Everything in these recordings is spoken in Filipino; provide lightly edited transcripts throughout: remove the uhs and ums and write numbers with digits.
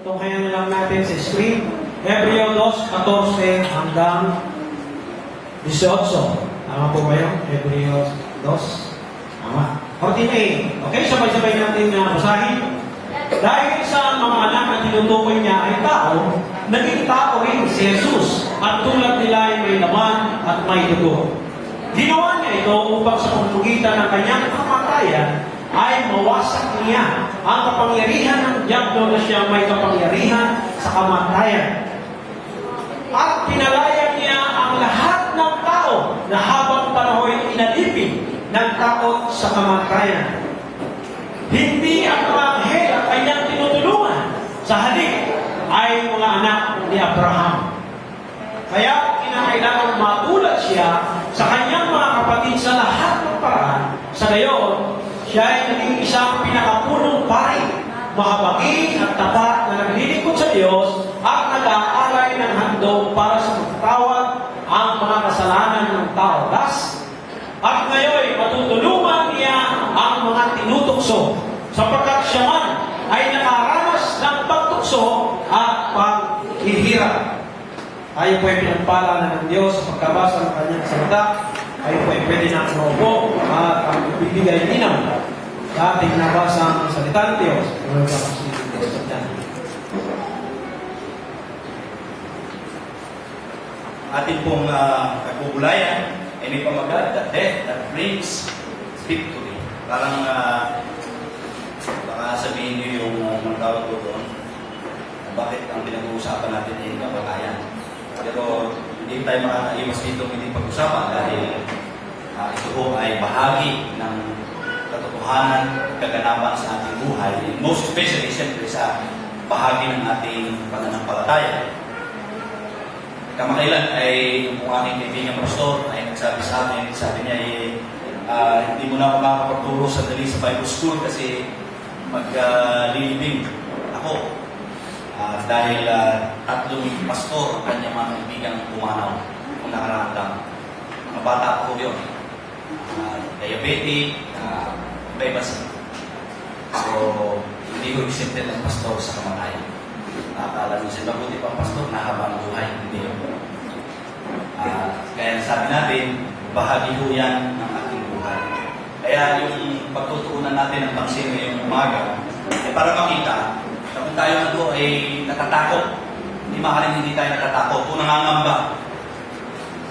Tunghayan na lang natin sa screen. Hebreo 2:14 hanggang 18. Tama po ba yun? Hebreo 2. Tama. 14a. Okay, sabay-sabay natin basahin. Dahil sa mga anak na tinutukoy niya ay tao, naging tao rin si Jesus. At tulad nila ay may laman at may dugo. Ginawa niya ito upang sa pamamagitan ng kanyang kamatayan ay mawasak niya ang kapangyarihan ng diablo na siya may kapangyarihan sa kamatayan. At pinalaya niya ang lahat ng tao na habang panahon inalipin ng takot sa kamatayan. Hindi ang mga anghel ang kanyang tinutulungan. Sa halip ay mga anak ni Abraham. Kaya kinakailangan magulat siya sa kanyang mga kapatid sa lahat ng paraan. Sa gayon, siya ay naging isang pinakapunong pari, mahabagin at tapat na naglilingkod sa Diyos at nag-aalay ng handog para sa magtawad ang mga kasalanan ng tao. At ngayon, matutulungan niya ang mga tinutukso sapagkat siya man ay nakaranas ng pagtukso at paghihirap. Tayo po ay pinagpala na ng Diyos sa pagkabasa ng kanyang salita. Tayo po ay pwede na umupo at ang ibibigay linaw sa ating nabasa ng salita ng Diyos. Ating pong nagpupulayan ay may pamagat, the death that brings victory. Parang baka sabihin niyo yung tawag ko doon, bakit ang pinag-uusapan natin ay kamatayan. Pero hindi tayo makakaiwas dito hindi pag-usapan dahil ito po ay bahagi ng katotohanan, kaganapan sa ating buhay. Most especially, siyempre, sa bahagi ng ating pananampalataya. Kamakailan ay yung aking kaibigan pastor ay nagsabi sa akin, sabi niya hindi mo na ako makakapagturo sandali sa Bible School kasi maglilibing ako. Dahil tatlong pastor ang kanyang mga kaibigan pumanaw kung nakararamdam. Mga bata ako yun. Diabetic, iba-iba siya. So, hindi ko isipin ng pastor sa kamatayan. Nakakala nyo sila, buti pang pastor, nahaba ang buhay. Hindi yun. Kaya sabi natin, bahagi ko yan ng ating buhay. Kaya yung pagtutuunan natin ng pansin ngayong umaga, para makita, kung tayo ay natatakot, hindi maaaring hindi tayo natatakot, kung nangangamba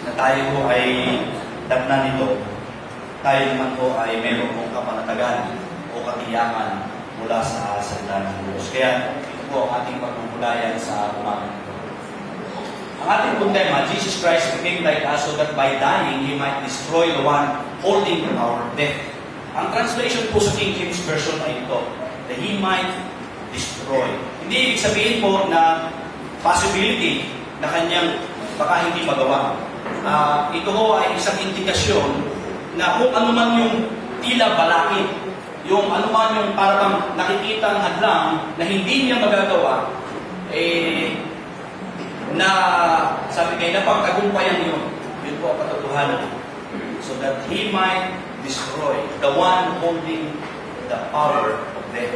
na tayo ay dagnan nito, tayo naman po ay meron pong kapanatagan o katiyakan mula sa salita ng Diyos. Kaya ito po ang ating pagpupulayan sa umaga nito. Ang ating pong tema, Jesus Christ became like us so that by dying, He might destroy the one holding our death. Ang translation po sa King James Version ay ito, that He might destroy. Hindi ibig sabihin po na possibility na kanyang baka hindi magawa. Ito ho ay isang indikasyon na kung ano man yung tila balakid, yung ano man yung parang nakikitang hadlang na hindi niya magagawa, na sabi kayo, napagtagumpayan yun. Yun po ang katotohanan. So that He might destroy the one holding the power of death.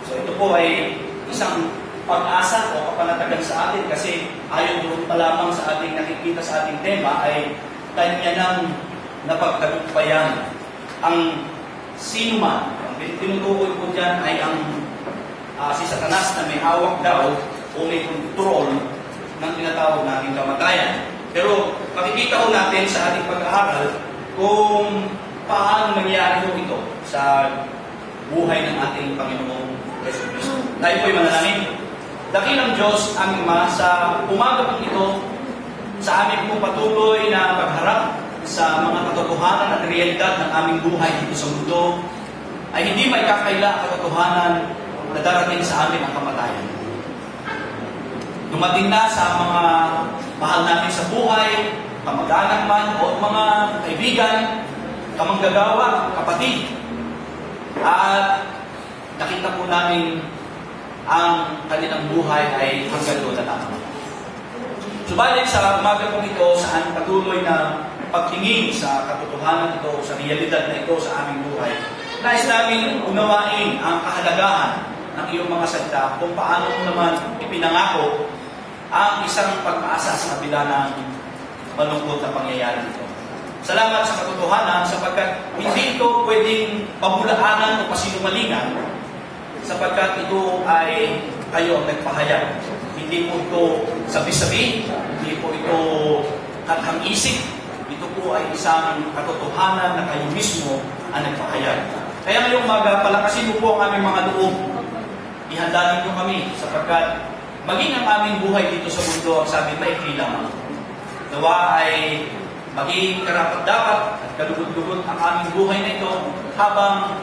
So ito po ay isang pag-asa o kapanatagan sa atin kasi ayon doon pa lamang sa ating nakikita sa ating tema ay kanya nang napagtagumpayan ang sino man. Ang tinutukoy po dyan ay ang si Satanas na may hawak daw o may control ng tinatawag nating kamatayan. Pero makikita ko natin sa ating pag-aaral kung paano mangyari ito sa buhay ng ating Panginoong Yesu Cristo. Tayo po'y manalangin. Dakilang Diyos, aming Ama, sa umaga po ito, sa aming po patuloy na pagharap sa mga katotohanan at realidad ng aming buhay dito sa mundo, ay hindi may kakaila ang katotohanan na darating sa amin ang kamatayan. Dumating na sa mga mahal natin sa buhay, kamag-anak man o mga kaibigan, kamanggagawa, kapatid. At nakita po namin ang kanilang buhay ay hanggang doon na lamang. Subalit sa umaga po ito, saan patuloy na pagtingin sa katotohanan ito, sa realidad na ito sa aming buhay, nais namin unawain ang kahalagahan ng iyong mga salita kung paano mo naman ipinangako ang isang pag-asa sa kabila ng malungkot na pangyayari ito. Salamat sa katotohanan sapagkat hindi ito pwedeng pabulaanan o pasinungalingan sapagkat ito ay kayo ang nagpahayag. Hindi po ito sabi-sabi, hindi po ito kathang-isip. Ito po ay isang katotohanan na kayo mismo ang nagpahayag. Kaya ngayong umaga, palakasin mo po ang aming mga loob. Ihanda ninyo kami sapagkat maging ang aming buhay dito sa mundo, ang sabi, maikli lamang. Nawa ay maging karapat-dapat at kalugod-lugod ang aming buhay na ito habang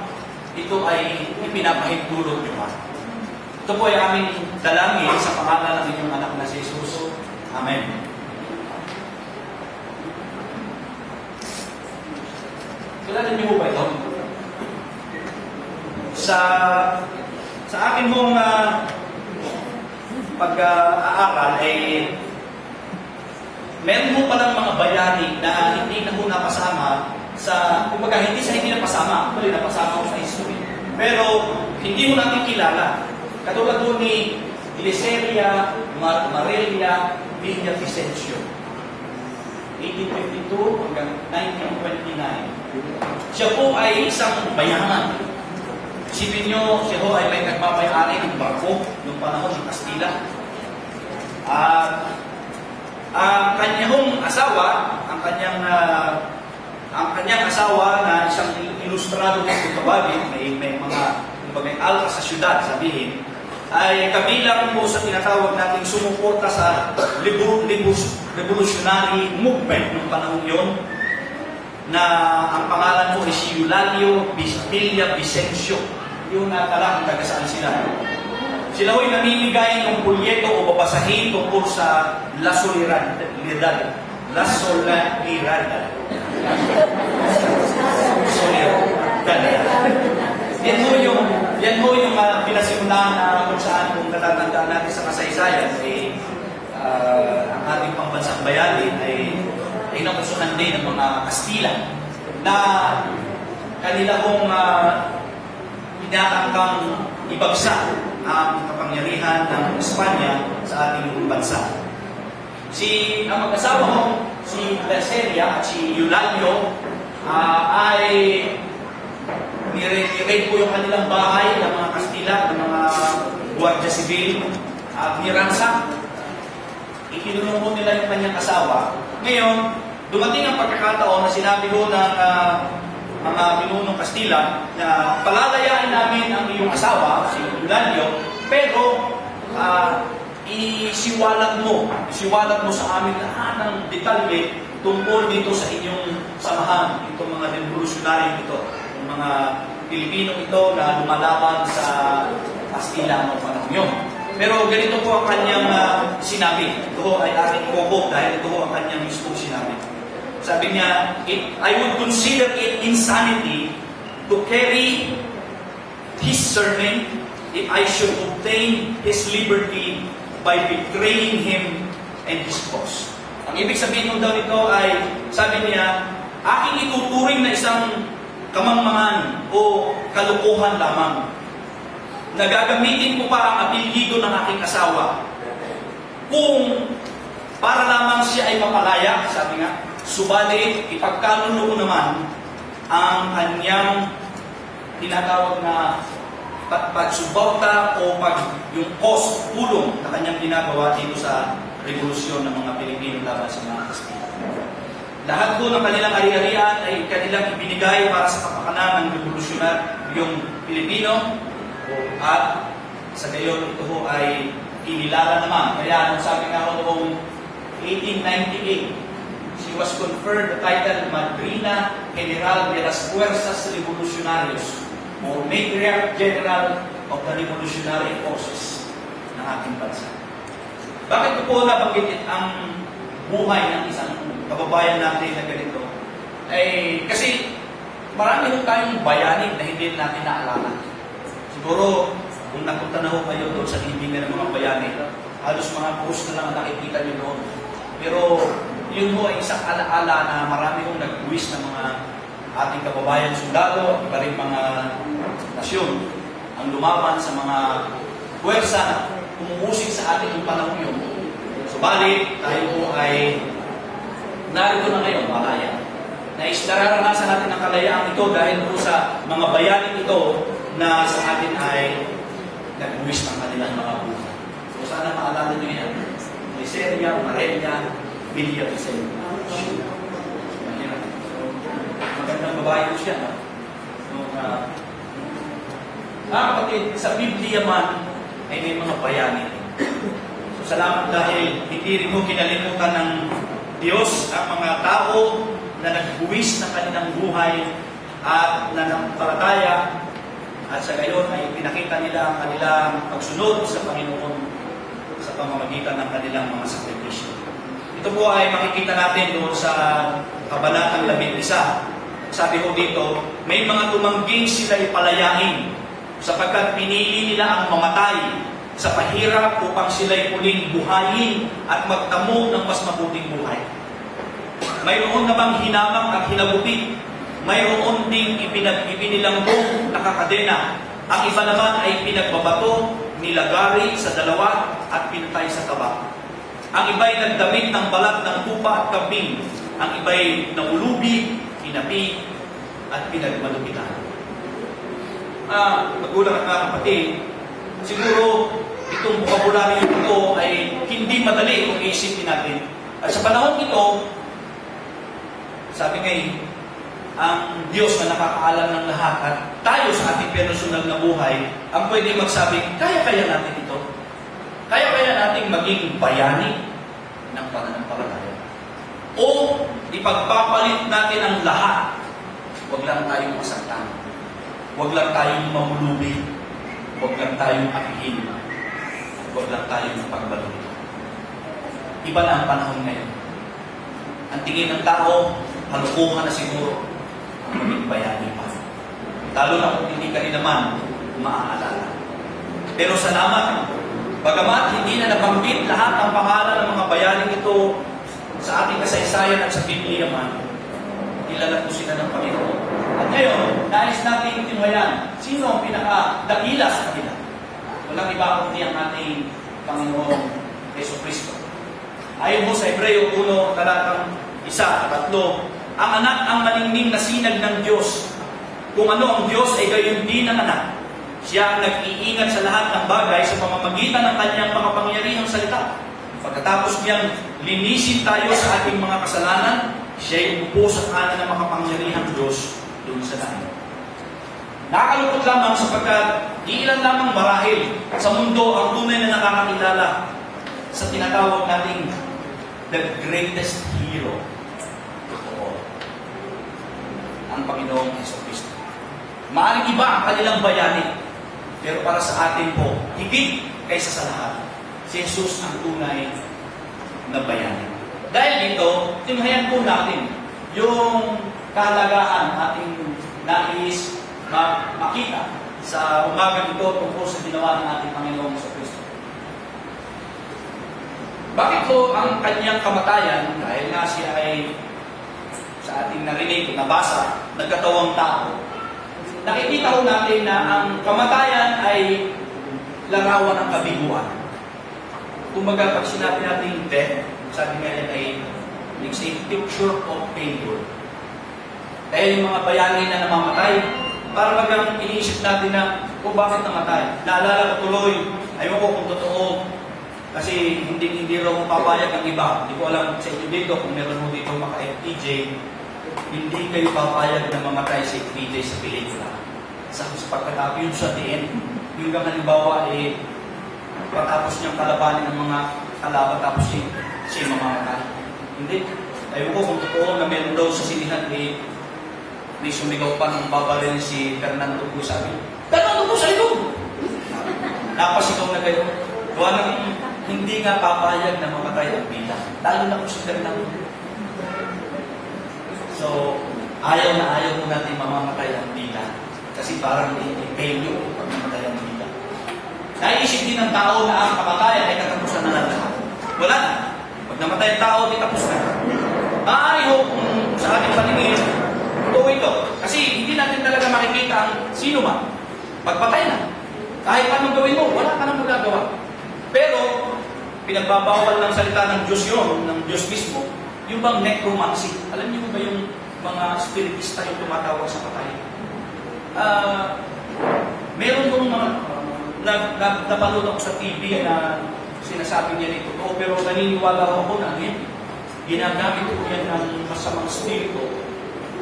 ito ay ipinapahintulot nyo pa. Ito po ay aming dalangin sa pangalan ng inyong anak na si Jesus. Amen. Kilala niyo po ba ito? Sa akin mong pag-aaral ay meron mo palang mga bayani na hindi na po napasama sa, kumbaga hindi napasama, actually napasama ko sa history. Pero hindi mo natin kilala. Katulad po ni Gliceria Marelia Villa Vicencio. 1852 hanggang 1929. Siya po ay isang mayaman. Isipin nyo, siya po ay may nagmamayari ng barko noong panahon ng Kastila. At ang kanyang asawa, ang kanyang asawa na isang ilustrado ng kutawagin, may mga may alta sa syudad, sabihin, ay kabilang po sa tinatawag nating sumuporta sa revolutionary movement ng panahon yon na ang pangalan po ay si Eulalio Villa Vicencio. Yung natala kung taga saan sila. Sila ho'y namimigay ng pulyeto o babasahin tungkol sa La Solidaridad. La Solidaridad. Yan ho yung pinasimulan na kung saan kung natatandaan natin sa kasaysayan ang ating pambansang bayani ay nakusuhan din ng mga Kastila na kanila hong inatangkang ibagsak ang kapangyarihan ng Espanya sa ating bansa. Ang mag-asawa mo, si Gliceria at si Eulalio, ay nire-raid po yung kanilang bahay ng mga Kastila, ng mga Guardia Civil, at niransak. Ikinulong po nila yung kanyang asawa. Ngayon, dumating ang pagkakataon na sinabi ko ng mga pinunong Kastila na palalayain namin ang iyong asawa, si Eulalio, pero isiwalat mo sa amin lahat ng detalye tungkol dito sa inyong samahan, itong mga revolusyonary ito, yung mga Pilipino ito na lumalaban sa Kastila noong panahon yun. Pero ganito po ang kanyang sinabi. Ito ay aking koko dahil ito ang kanyang mismong sinabi. Sabi niya, I would consider it insanity to carry his sermon if I should obtain his liberty by betraying him and his cause. Ang ibig sabihin nung daw nito ay, sabi niya, aking ituturing na isang kamangmangan o kalukuhan lamang. Nagagamitin ko pa ang apelyido ng aking asawa. Kung para lamang siya ay mapalaya, sabi nga, subalit ipagkanulo ko naman ang kanyang tinatawag na pagsuporta o yung cost, tulong na kanyang ginagawa dito sa revolusyon ng mga Pilipino laban sa mga Kastila. Lahat po ng kanilang ari-arian ay kanilang ibinigay para sa kapakanan ng revolusyonaryong Pilipino at sa gayon ito po ay kinilala naman. Kaya nung sabi nga ako noong 1898, she was conferred the title Madrina General de las Fuerzas Revolucionarios o Matriarch General of the Revolutionary Forces ng ating bansa. Bakit ko po nabanggit ang buhay ng isang kababayan natin na ganito? Kasi marami ho tayong bayani na hindi natin naalala. Siguro, kung napunta na ho kayo doon sa libingan ng mga bayani, halos mga post na lang ang nakikita nyo doon. Pero yun ho ay isang alaala na marami hong nag-buwis ng mga ating kababayan sundalo at iba rin mga nasyon. ang lumaban sa mga puwersa na umuusig sa atin yung panahon yun. Subalit, tayo po ay narito na ngayon, malaya. Nararanasan natin ang kalayaan ito dahil po sa mga bayanin ito na sa atin ay nagbuwis ng kanilang mga buhay. So sana maalala nyo yan. Liseria, Marelia, Villa Vicente. Magandang babae po siya. No? Kapatid, sa Biblia man ay may mga bayanin. So salamat dahil hindi rin mo kinalimutan ng Diyos ang mga tao na nagbuwis ng kanilang buhay at nanampalataya at sa gayon ay pinakita nila ang kanilang pagsunod sa Panginoon sa pamamagitan ng kanilang mga sakripisyo. Ito po ay makikita natin doon sa Kabanatang 11. Sabi ko dito, may mga tumangging sila'y palayain sapagkat pinili nila ang mamatay sa pahirap upang sila'y muling buhayin at magtamo ng mas mabuting buhay. Mayroon namang hinamang at hinagupi. Mayroon ding ipinilambong nakakadena. Ang iba naman ay pinagbabato, nilagari sa dalawa at pintay sa taba. Ang iba'y nagdamit ng balat ng tupa at kambing. Ang iba'y naulubi, inapi, at pinagmalupitan. Magulang at kapatid, siguro itong vocabulary ito ay hindi madali kung iisipin natin. At sa panahon ito, sabi ngayon, ang Diyos na nakakaalam ng lahat at tayo sa ating personal na buhay, ang pwede magsabi, kaya-kaya natin ito. Kaya-kaya natin maging bayani ng pananampalataya. O ipagpapalit natin ang lahat. Huwag lang tayong masaktan. Huwag lang tayong mamulubi. Huwag lang tayong apihin. Huwag lang tayong pagbalot. Iba na ang panahon ngayon. Ang tingin ng tao, halukuhan na siguro ang maging bayani pa. Lalo na kung hindi ka rin naman maaalala. Pero salamat, bagamat hindi na nabanggit lahat ang pangalan ng mga bayaning ito sa ating kasaysayan at sa Biblia man, kilala po sila ng Panginoon. At ngayon, nais natin tinuhayan, sino ang pinakadakila sa kanila? Walang iba kundi ang ating Panginoon Yesu Cristo. Ayon mo sa Hebreo 1, talatang 1-3, ang anak ang maningning na sinag ng Diyos. Kung ano ang Diyos ay gayon din ang anak. Siya ang nag-iingat sa lahat ng bagay sa pamamagitan ng kanyang makapangyarihang salita. Pagkatapos niyang linisin tayo sa ating mga kasalanan, siya'y upo sa kanan ng makapangyarihang Diyos doon sa langit. Nakakalungkot lamang sapagkat iilan lamang marahil sa mundo ang tunay na nakakakilala sa tinatawag nating the greatest hero. Totoo. Ang Panginoong Hesus Kristo. Maaring iba ang kanilang bayani, pero para sa atin po, higit kaysa sa lahat, si Jesus ang tunay na bayani. Dahil dito, timhayan po natin yung kahalagaan ating nais makita sa umagang ito tungkol sa ginawa ng ating Panginoong Kristo. Bakit po ang kanyang kamatayan, dahil nga siya ay sa ating narinig, nabasa, nagkatawang tao, nakikita ko natin na ang kamatayan ay larawan ng kabiguan. Kumbaga, pag sinabi natin death, sabi nga yan ay it's a picture of failure. Dahil yung mga bayani na namamatay, para bagang iniisip natin na kung bakit namatay. Naalala ko tuloy, ayaw ko kung totoo, kasi hindi raw papayag ang iba. Hindi ko alam sa inyo dito, kung meron mo dito maka-FPJ, hindi kayo papayag na mamatay si FPJ sa pelikula. Sa pagkatapos yun sa end, yung halimbawa patapos niyang kalabanin ng mga kalaban, tapos siya mamamatay. Hindi. Ayaw ko kung totoo na meron daw sa sinihan, may sumigaw pa ng babarilin si Fernando Cruz. Sabi, Fernando Cruz, ayun! Napasigaw na kayo. Gawa ng hindi nga papayag na mamatay ang bida. Lalo na kung si Fernando. So, ayaw na ayaw mo natin mamamatay ang bida. Kasi parang failure pag mamatay ang bida. Naisip din ng tao na ang kamatayan ay katapusan na ng lahat. Wala na. Pag namatay ang tao, di tapos na. Maaari ho kung sa ating paningin, ito. Kasi hindi natin talaga makikita ang sino man. Pagpatay na. Kahit anong gawin mo, wala ka nang magagawa. Pero, pinagbabawal ng salita ng Diyos yun, ng Diyos mismo, yung bang necromancy. Alam niyo ba yung mga spiritista yung tumatawag sa patay? Meron kong mga napanood ako sa TV na sinasabi niya rin totoo, pero naniniwala ako na ginagamit ko yan ng masamang spirito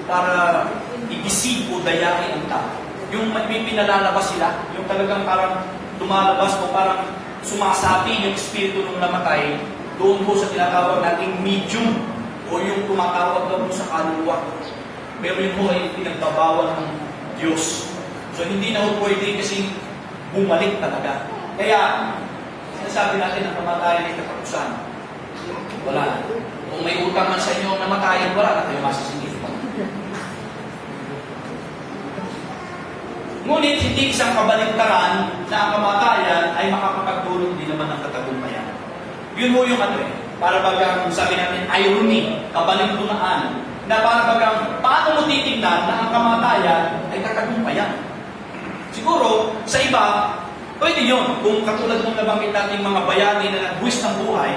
para i-deceive o dayain ang tao. Yung may pinalalabas sila, yung talagang parang lumalabas o parang sumasabi yung espiritu ng namatay doon po sa tinatawag nating medium o yung tumatawag daw po sa kaluluwa. Pero yun po ay pinagbabawal ng Diyos. So hindi na po pwede kasi bumalik talaga. Kaya, sinasabi natin ang kamatayan ay katapusan. Wala na. Kung may utang man sa inyo ang namatayan, wala na kayo masisingil. Ngunit hindi isang kabaligtaran na ang kamatayan ay makakapagdulot din naman ng katagumpayan. Yun mo yung para bagang sabi natin, irony, kabaligtunaan, na para bagang paano mo titignan na ang kamatayan ay katagumpayan. Siguro, sa iba, pwede yun. Kung katulad ng nabanggit natin mga bayani na nagbuwis ng buhay,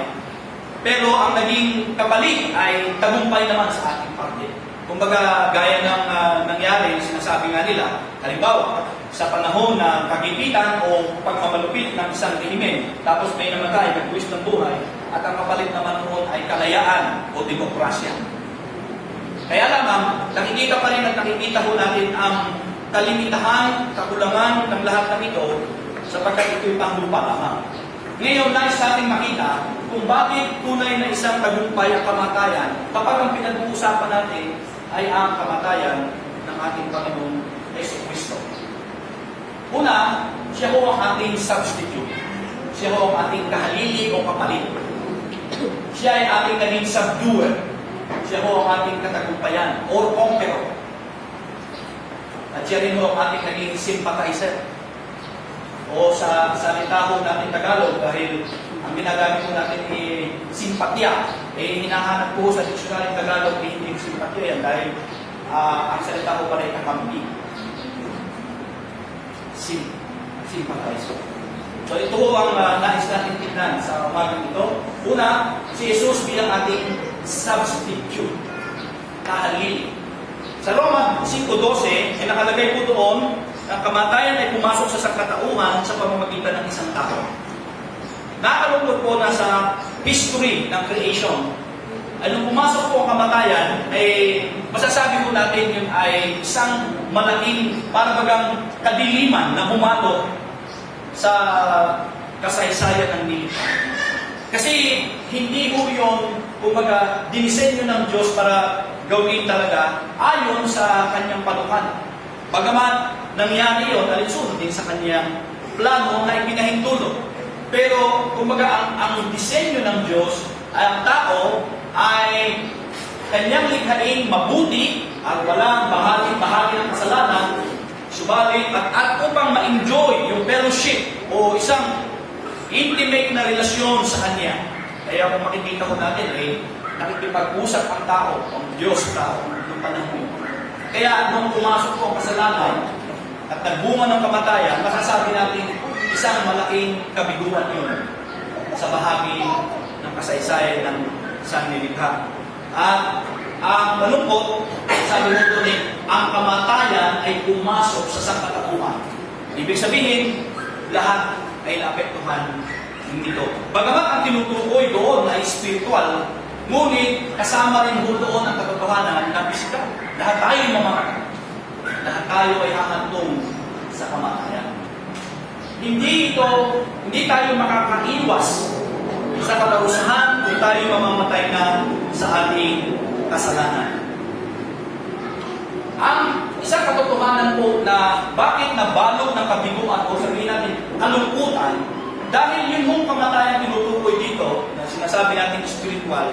pero ang naging kapalit ay tagumpay naman sa ating parte. Kumbaga, gaya ng nangyari, sinasabi nga nila, halimbawa, sa panahon ng kagipitan o pagmamalupit ng isang rehimen, tapos may namatay, nagbuwis ng buhay, at ang kapalit naman noon ay kalayaan o demokrasya. Kaya lamang, nakikita pa rin at nakikita ho natin ang kalimitahan, kakulangan ng lahat ng ito sapagkat ito'y panglupa lamang. Ngayon, nais natin makita kung bakit tunay na isang tagumpay ang kamatayan kapag ang pinag-uusapan natin ay ang kamatayan ng ating Panginoong Jesucristo. Una, siya ho ang ating substitute. Siya ho ang ating kahalili o kapalit. Siya ay ating naging subduer. Siya ho ang ating katagumpayan or conqueror. At siya rin ho ang ating naging sympathizer. O sa salita ho natin Tagalog, dahil ang ginagamit po natin ay simpatya. Hinahanap po sa dictionary Tagalog ay hindi simpatya yan dahil ang salita ko pa rin kakampi. Sympathizer. So ito ho ang nais natin tignan sa umagang ito. Una, si Jesus bilang ating substitute. Kahalili. Sa Roma 5:12, ay nakalagay po doon ang kamatayan ay pumasok sa sangkatauhan sa pamamagitan ng isang tao. Nakakalungkot po na sa history ng creation, ay nung pumasok po ang kamatayan, ay masasabi po natin yun ay isang malaking, parang bagang kadiliman na bumato sa kasaysayan ng nilikha. Kasi hindi po yung, kumbaga, dinisenyo ng Diyos para gawin talaga ayon sa kanyang panukan. Bagamat nangyari yun, alinsunod din sa kanyang plano na ipinahintulot. Pero, kumbaga, ang disenyo ng Diyos, ang tao, ay kanyang likhaing mabuti at walang bahagi ng kasalanan, subalit at upang ma-enjoy yung fellowship o isang intimate na relasyon sa Kanya. Kaya kung makikita ko natin, nakikipag-usap ang tao, ang Diyos tao, ng panahon. Kaya nung pumasok po ang kasalanan at nagbunga ng kamatayan, masasabi natin isang malaking kabiguan yun sa bahagi ng kasaysayan ng sanlilikha. At ang malungkot, sabi mo doon ang kamatayan ay pumasok sa sangkatauhan. Ibig sabihin, lahat ay naapektuhan nito. Bagamat ang tinutukoy doon ay spiritual, ngunit kasama rin doon ang katotohanan na pisikal. Lahat tayo mamamatay. Lahat tayo ay hahantong sa kamatayan. Hindi tayo makakaiwas sa katapusan kung tayo mamamatay na sa ating kasalanan. Ang isang katotohanan po na bakit nabalot ng kabiguan o sabihin natin kalungkutan, dahil yun hong kamatayan tinutukoy dito, na sinasabi natin spiritual,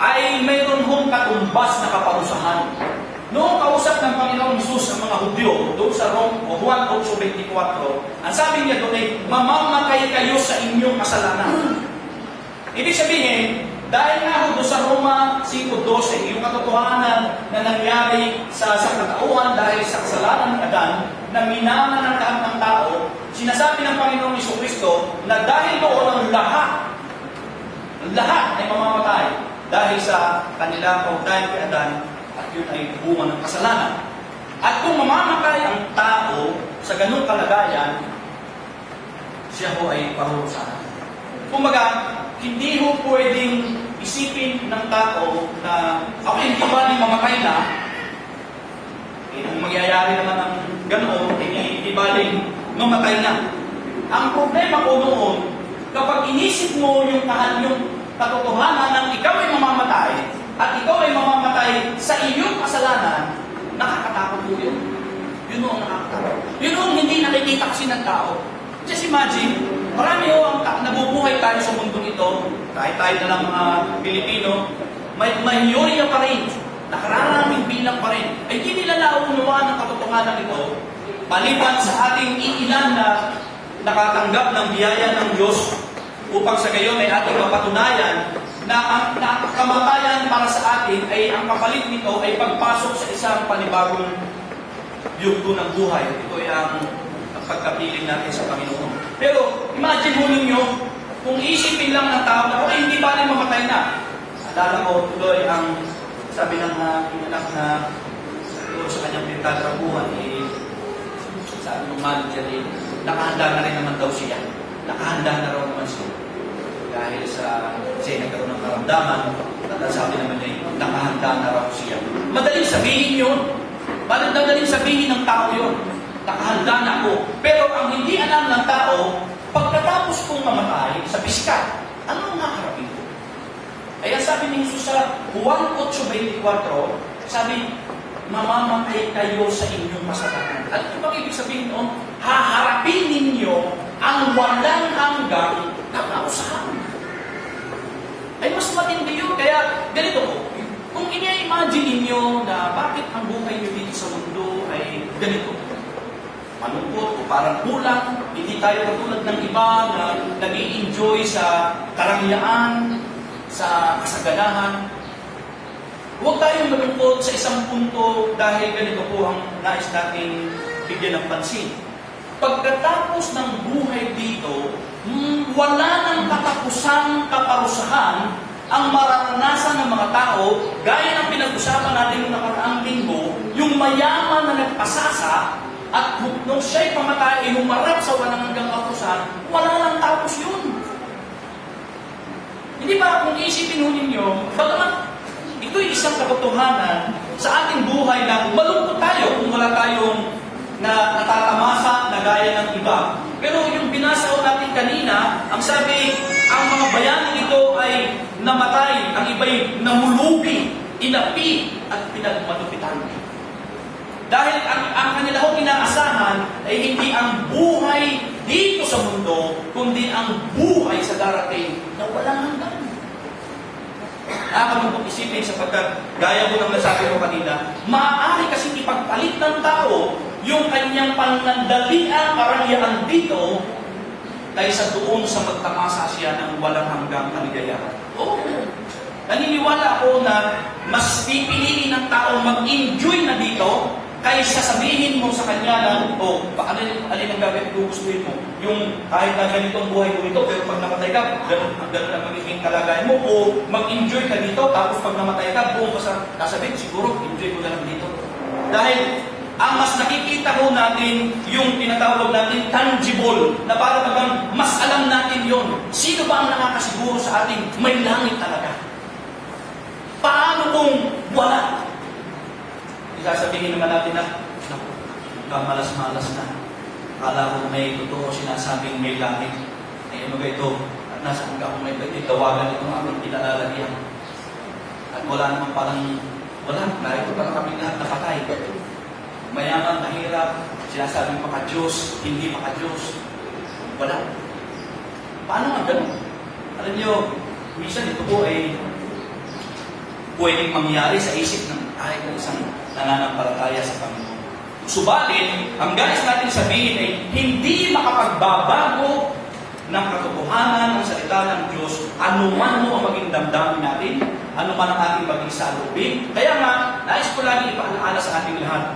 ay mayroon hong katumbas na kaparusahan. Noong kausap ng Panginoong Hesus ang mga Hudyo, doon sa Juan 8:24, ang sabi niya doon ay, mamamatay kayo sa inyong kasalanan. Ibig sabihin, dahil nga doon sa Roma 5:12, yung katotohanan na nangyari sa katauhan dahil sa kasalanan ng Adan, na minana ng lahat ng tao, sinasabi ng Panginoong Jesucristo na dahil doon ang lahat ay mamamatay dahil sa kanila dahil kay Adan, at yun ay bunga ng kasalanan. At kung mamamatay ang tao sa ganung kalagayan, siya ho ay parurusahan. Kumbaga, hindi ho pwedeng isipin ng tao na ako hindi ba mamatay na, kung magyayari naman ng ganoon, hindi baling mamatay na. Ang problema ko noon, kapag inisip mo yung katotohanan ng ikaw ay mamamatay, at ikaw ay mamamatay sa iyong kasalanan, nakakatakot po yun. Yun ang nakakatakot. Yun ang hindi nakikita kasi ng tao. Just imagine, marami ho ang nabubuhay tayo sa mundong ito, kahit tayo na lang mga Pilipino, may mayorya pa rin, nakararaming bilang pa rin, ay hindi nila naunawaan ng katotohanan ito, maliban sa ating iilan na nakatanggap ng biyaya ng Diyos upang sa gayon ay ating mapatunayan na ang kamatayan para sa atin ay ang kapalit nito ay pagpasok sa isang panibagong yugto ng buhay. Ito ay ang pagkapiling natin sa Panginoon. Pero imagine mo ninyo, kung isipin lang ng tao na hindi ba rin mamatay na. Alala ko tuloy ang sabi ng anak na doon sa kanyang pinagtatrabuhan, sabi ng manager, nakahanda na rin naman daw siya. Nakahanda na raw naman siya. Dahil kasi nagkaroon ng karamdaman, at sabi naman niya, nakahanda na raw siya. Madaling sabihin yun. Madaling sabihin ng tao yun. Nakahanda na ako. Pero ang hindi alam ng tao, pagkatapos kong mamatay sa piskat, ano ang haharapin ko? Kaya sabi ni Jesus sa Juan 8:24, sabi, mamamatay kayo sa inyong kasalanan. At ito bang ibig sabihin noon? Haharapin ninyo ang walang hanggang kapausahan. Ay mas matindi yun. Kaya ganito po, kung i-imagine ninyo na bakit ang buhay nyo dito sa mundo ay ganito, malungkot o parang kulang, hindi tayo katulad ng iba na nag-i-enjoy sa karangyaan, sa kasaganahan. Huwag tayong malungkot sa isang punto dahil ganito po ang nais nating bigyan ng pansin. Pagkatapos ng buhay dito, wala nang katapusang kaparusahan ang mararanasan ng mga tao, gaya ng pinag-usapan natin noong nakaraang linggo, yung mayaman na nagpasasa at nung siya'y pamatay, humarap sa walang hanggang kaparusahan, wala nang tapos yun. Hindi ba kung isipin ho ninyo, bagaman ito'y isang katotohanan sa ating buhay na malungkot tayo kung wala tayong na natatamasa na gaya ng iba. Pero yung binasa ko natin kanina, ang sabi, ang mga bayani nito ay namatay, ang iba'y namulubi, inapi, at pinagmatupitan. Dahil ang kanila hong inaasahan ay hindi ang buhay dito sa mundo, kundi ang buhay sa darating na walang hanggan. Nakakalungkot isipin sapagkat gaya ko ng nasabi ko kanina, maaari kasing ipagpalit ng tao yung kanyang panandaliang karangyaan dito kaysa doon sa magtamasa siya ng walang hanggang kaligayahan. Oo. Naniniwala ako na mas pipiliin ng tao mag-enjoy na dito kaysa sabihin mo sa kanya na, alin ang gagawin kung gustuin mo? Yung kahit na ganito ang buhay mo ito, pero pag namatay ka, ganun ang magiging kalagayan mo, o mag-enjoy ka dito, tapos pag namatay ka, buong ka sa kasabihin, siguro, enjoy ko na lang dito. Dahil, ang mas nakikita ko natin, yung tinatawag natin tangible, na para bagang mas alam natin yon. Sino ba ang nakakasiguro sa ating may langit talaga? Paano kung wala? Isasabihin naman natin na, malas-malas na. Akala ko may totoo sinasabing may langit. Eh, ano ba ito? At nasaan ka kung may tawagan itong aming pinalalagyan. At wala naman parang, narito parang kami lahat napatay. Mayaman, mahirap, sinasabing maka-Diyos, hindi maka-Diyos. Wala. Paano nga ganun? Alam niyo, minsan ito po ay pwedeng mangyari sa isip ng kahit ng isang nananampalataya sa Panginoon. Subalit, ang guys natin sabihin ay hindi makapagbabago ng katotohanan ng salita ng Diyos, anuman mo ang maging damdamin natin, anuman ang ating maging salubin. Kaya nga, nais ko lagi ipaalaala sa ating lahat,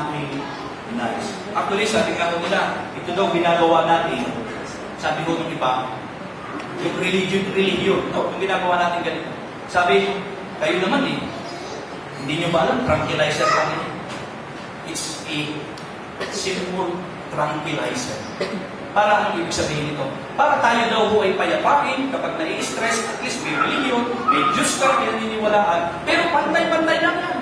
ating nais. Actually, sabi nga nila, ito daw ginagawa natin, sabi ko ng iba, yung religion. No, yung ginagawa natin ganito. Sabi, kayo naman hindi nyo ba alam, tranquilizer lang yun. It's a simple tranquilizer. Para ang ibig sabihin nito? Para tayo daw ho ay payapain kapag nai-stress, at least may religion, may Diyos ka, pinaniniwalaan, pero pantay-pantay lang yan.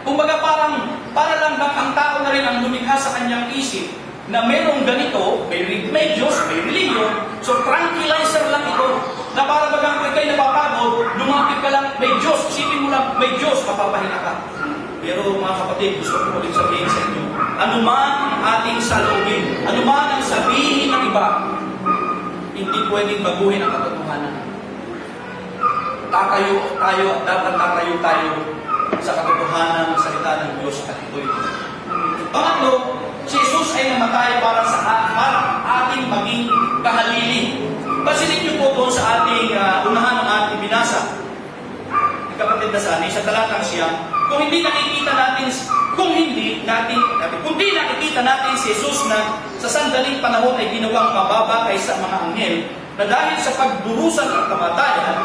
Kumbaga para lang bang ang tao na rin ang lumikha sa kanyang isip na merong ganito, may Diyos, may religion, so tranquilizer lang ito. Na para bagang kung ikaw'y napapagod, lumapit ka lang, may Diyos, isipin mo lang, may Diyos, mapapahinga ka. Pero mga kapatid, gusto ko ulit sabihin sa inyo, anuman ang ating saloobin, anuman ang sabihin ng iba, hindi pwedeng baguhin ang katotohanan. Dapat tatayo tayo sa katotohanan ng salita ng Diyos at ito'y. Pangatlo, si Jesus ay namatay para ating maging kahalili. Pasilip niyo po doon sa ating unahan ng ating binasa. Kapatid na sana, sa talatang siyam, kung di nakikita natin si Jesus na sa sandaling panahon ay ginawang mababa kaysa mga anghel, na dahil sa pagdurusan at kamatayan,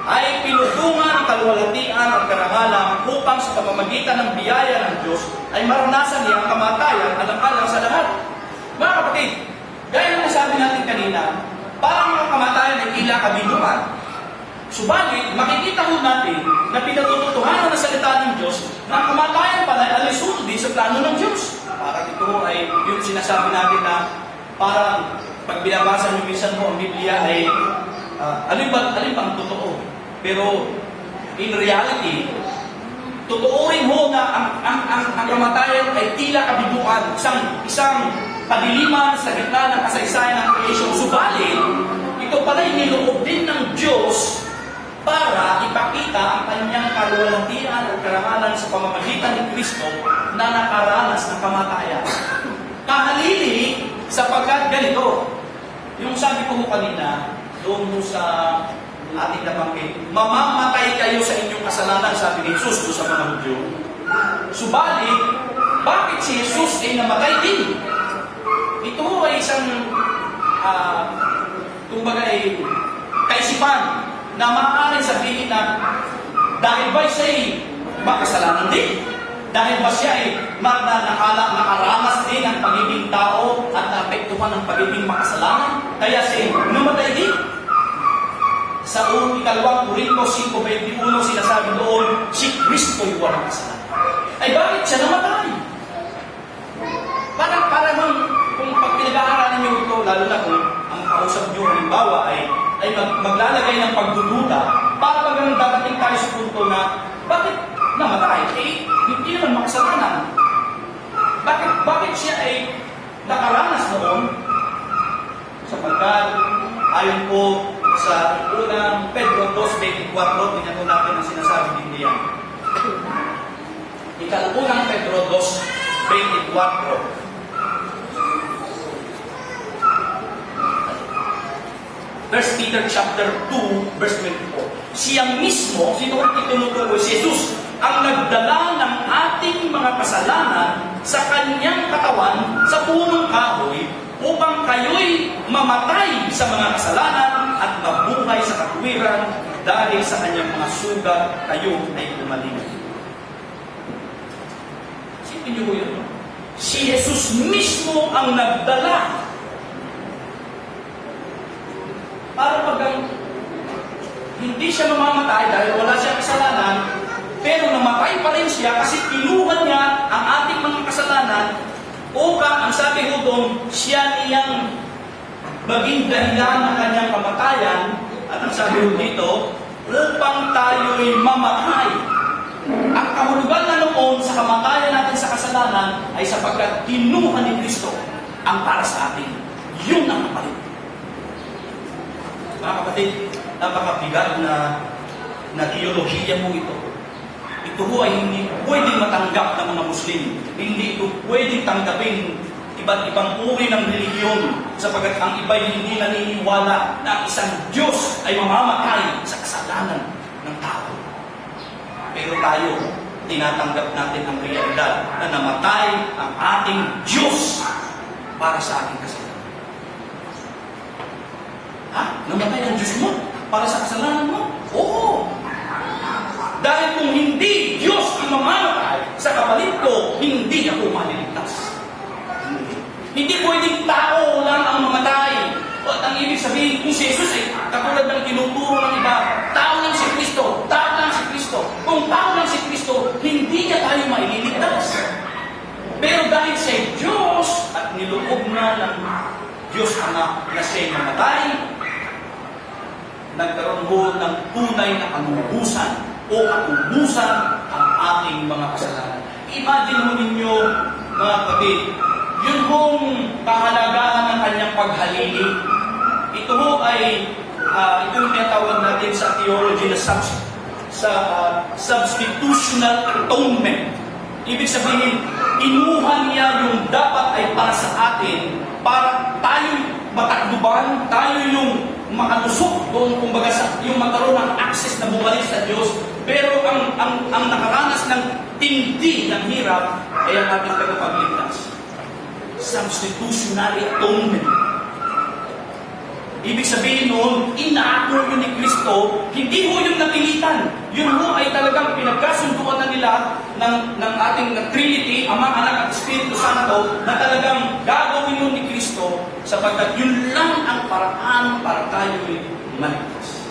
ay pinutungan ang kaluwalhatian at karangalan upang sa pamamagitan ng biyaya ng Diyos ay maranasan niya ang kamatayan alang-alang sa lahat. Mga kapatid, gaya ng nasabi natin kanina, parang ang kamatayan ay tila kabiguan. Subalit, makikita ho natin na pinatututuhanan ng salita ng Diyos na ang kamatayan pala ay alisunod din sa plano ng Diyos. Parang ito ay yung sinasabi natin na parang pag binabasa nyo minsan mo ang Biblia ay alin bang totoo? Pero in reality, totoo rin ho na ang kamatayan ay tila kabiguan, isang kadiliman sa gitna ng kasaysayan ng creation. Subalit, ito pala ay niloob din ng Diyos para ipakita ang kanyang kaluwalhatian at karangalan sa pamamagitan ni Kristo na nakaranas ng kamatayan. Kahalili sapagkat ganito, yung sabi ko kanina, doon sa ating nabanggit, mamamatay kayo sa inyong kasalanan, sabi ni Jesus doon sa mga Hudyo. Subalit, bakit si Jesus ay namatay din? Ito ay isang kumbaga ay kaisipan na maaaring sabihin na dahil ba siya ay makasalanan din? Dahil ba siya ay nakaramas din ang pagiging tao at naapektuhan ng pagiging makasalanan? Kaya siya namatay din. Sa ikalawang Korinto 5:21 sinasabi doon, si Kristo'y walang kasalanan. Ay bakit siya namatay? Para kung pag pinag-aaralan niyo ito, lalo na kung ang kausap niyo halimbawa ay maglalagay ng pagdududa, para bagang dadating tayo sa punto na bakit namatay? Hindi naman makasalanan. Bakit siya ay nakaranas noon? Sapagkat ayon po sa unang Pedro 2:24, tingnan po natin ang sinasabi din niya. Unang Pedro 2:24. First Peter chapter 2, verse 24. Siyang mismo, sino ang itinutukoy? Si Jesus, ang nagdala ng ating mga kasalanan sa kanyang katawan sa punong kahoy upang kayo'y mamatay sa mga kasalanan at mabuhay sa katuwiran dahil sa kanyang mga sugat kayo ay umaling. Sipin niyo po yun. Si Jesus mismo ang nagdala para bagang hindi siya mamamatay dahil wala siyang kasalanan, pero namatay pa rin siya kasi kinuha niya ang ating mga kasalanan upang, ang sabi ko doon, siya niyang maging dahilan ng kanyang kamatayan, at ang sabi ko dito, upang tayo'y mamatay. Ang kahulugan na noon sa kamatayan natin sa kasalanan ay sapagkat kinuha ni Kristo ang para sa atin. Yun ang kapalit. Mga kapatid, napakabigat na na teolohiya mo ito. Ito ho ay hindi pwedeng matanggap ng mga Muslim. Hindi ito pwedeng tanggapin iba't ibang uri ng relihiyon sapagkat ang iba ay hindi naniniwala na ang isang Diyos ay mamamatay sa kasalanan ng tao. Pero tayo, tinatanggap natin ang realidad na namatay ang ating Diyos para sa ating kasalanan. Ha? Namatay ang Diyos mo para sa kasalanan mo? Oo! Dahil kung hindi Diyos ang mamamatay sa kapalit ko, hindi ako maliligtas. Hindi pwedeng tao lang ang mamatay. At ang ibig sabihin, kung si Jesus ay katulad ng tinuturo ng iba, tao lang si Kristo, tao lang si Kristo. Kung tao lang si Kristo, hindi niya tayo maililigtas. Pero dahil siya Diyos at niloob na ng Diyos Ama na siya'y mamatay, nagkaroon ho ng tunay na kanubusan o katubusan ang ating mga kasalanan. Imagine mo ninyo, mga kapatid, yun hong kahalagahan ng kanyang paghalili. Ito ho ay, ito yung tinatawag natin sa theology na substitutional atonement. Ibig sabihin, inuha niya yung dapat ay para sa atin, para tayo matakduban, tayo yung makalusok doon, kumbaga yung magkaroon ng access na bumalik sa Diyos. Pero ang nakaranas ng tindi ng hirap ay ang ating tagapagligtas. Substitutionary atonement. Ibig sabihin noon, inaako yun ni Kristo, hindi ho yung napilitan. Yun ho ay talagang pinagkasunduan na nila ng ating Trinity, Ama, Anak at Espiritu Santo, na talagang gagawin yun ni Kristo sapagkat yun lang ang paraan para tayo'y maligtas.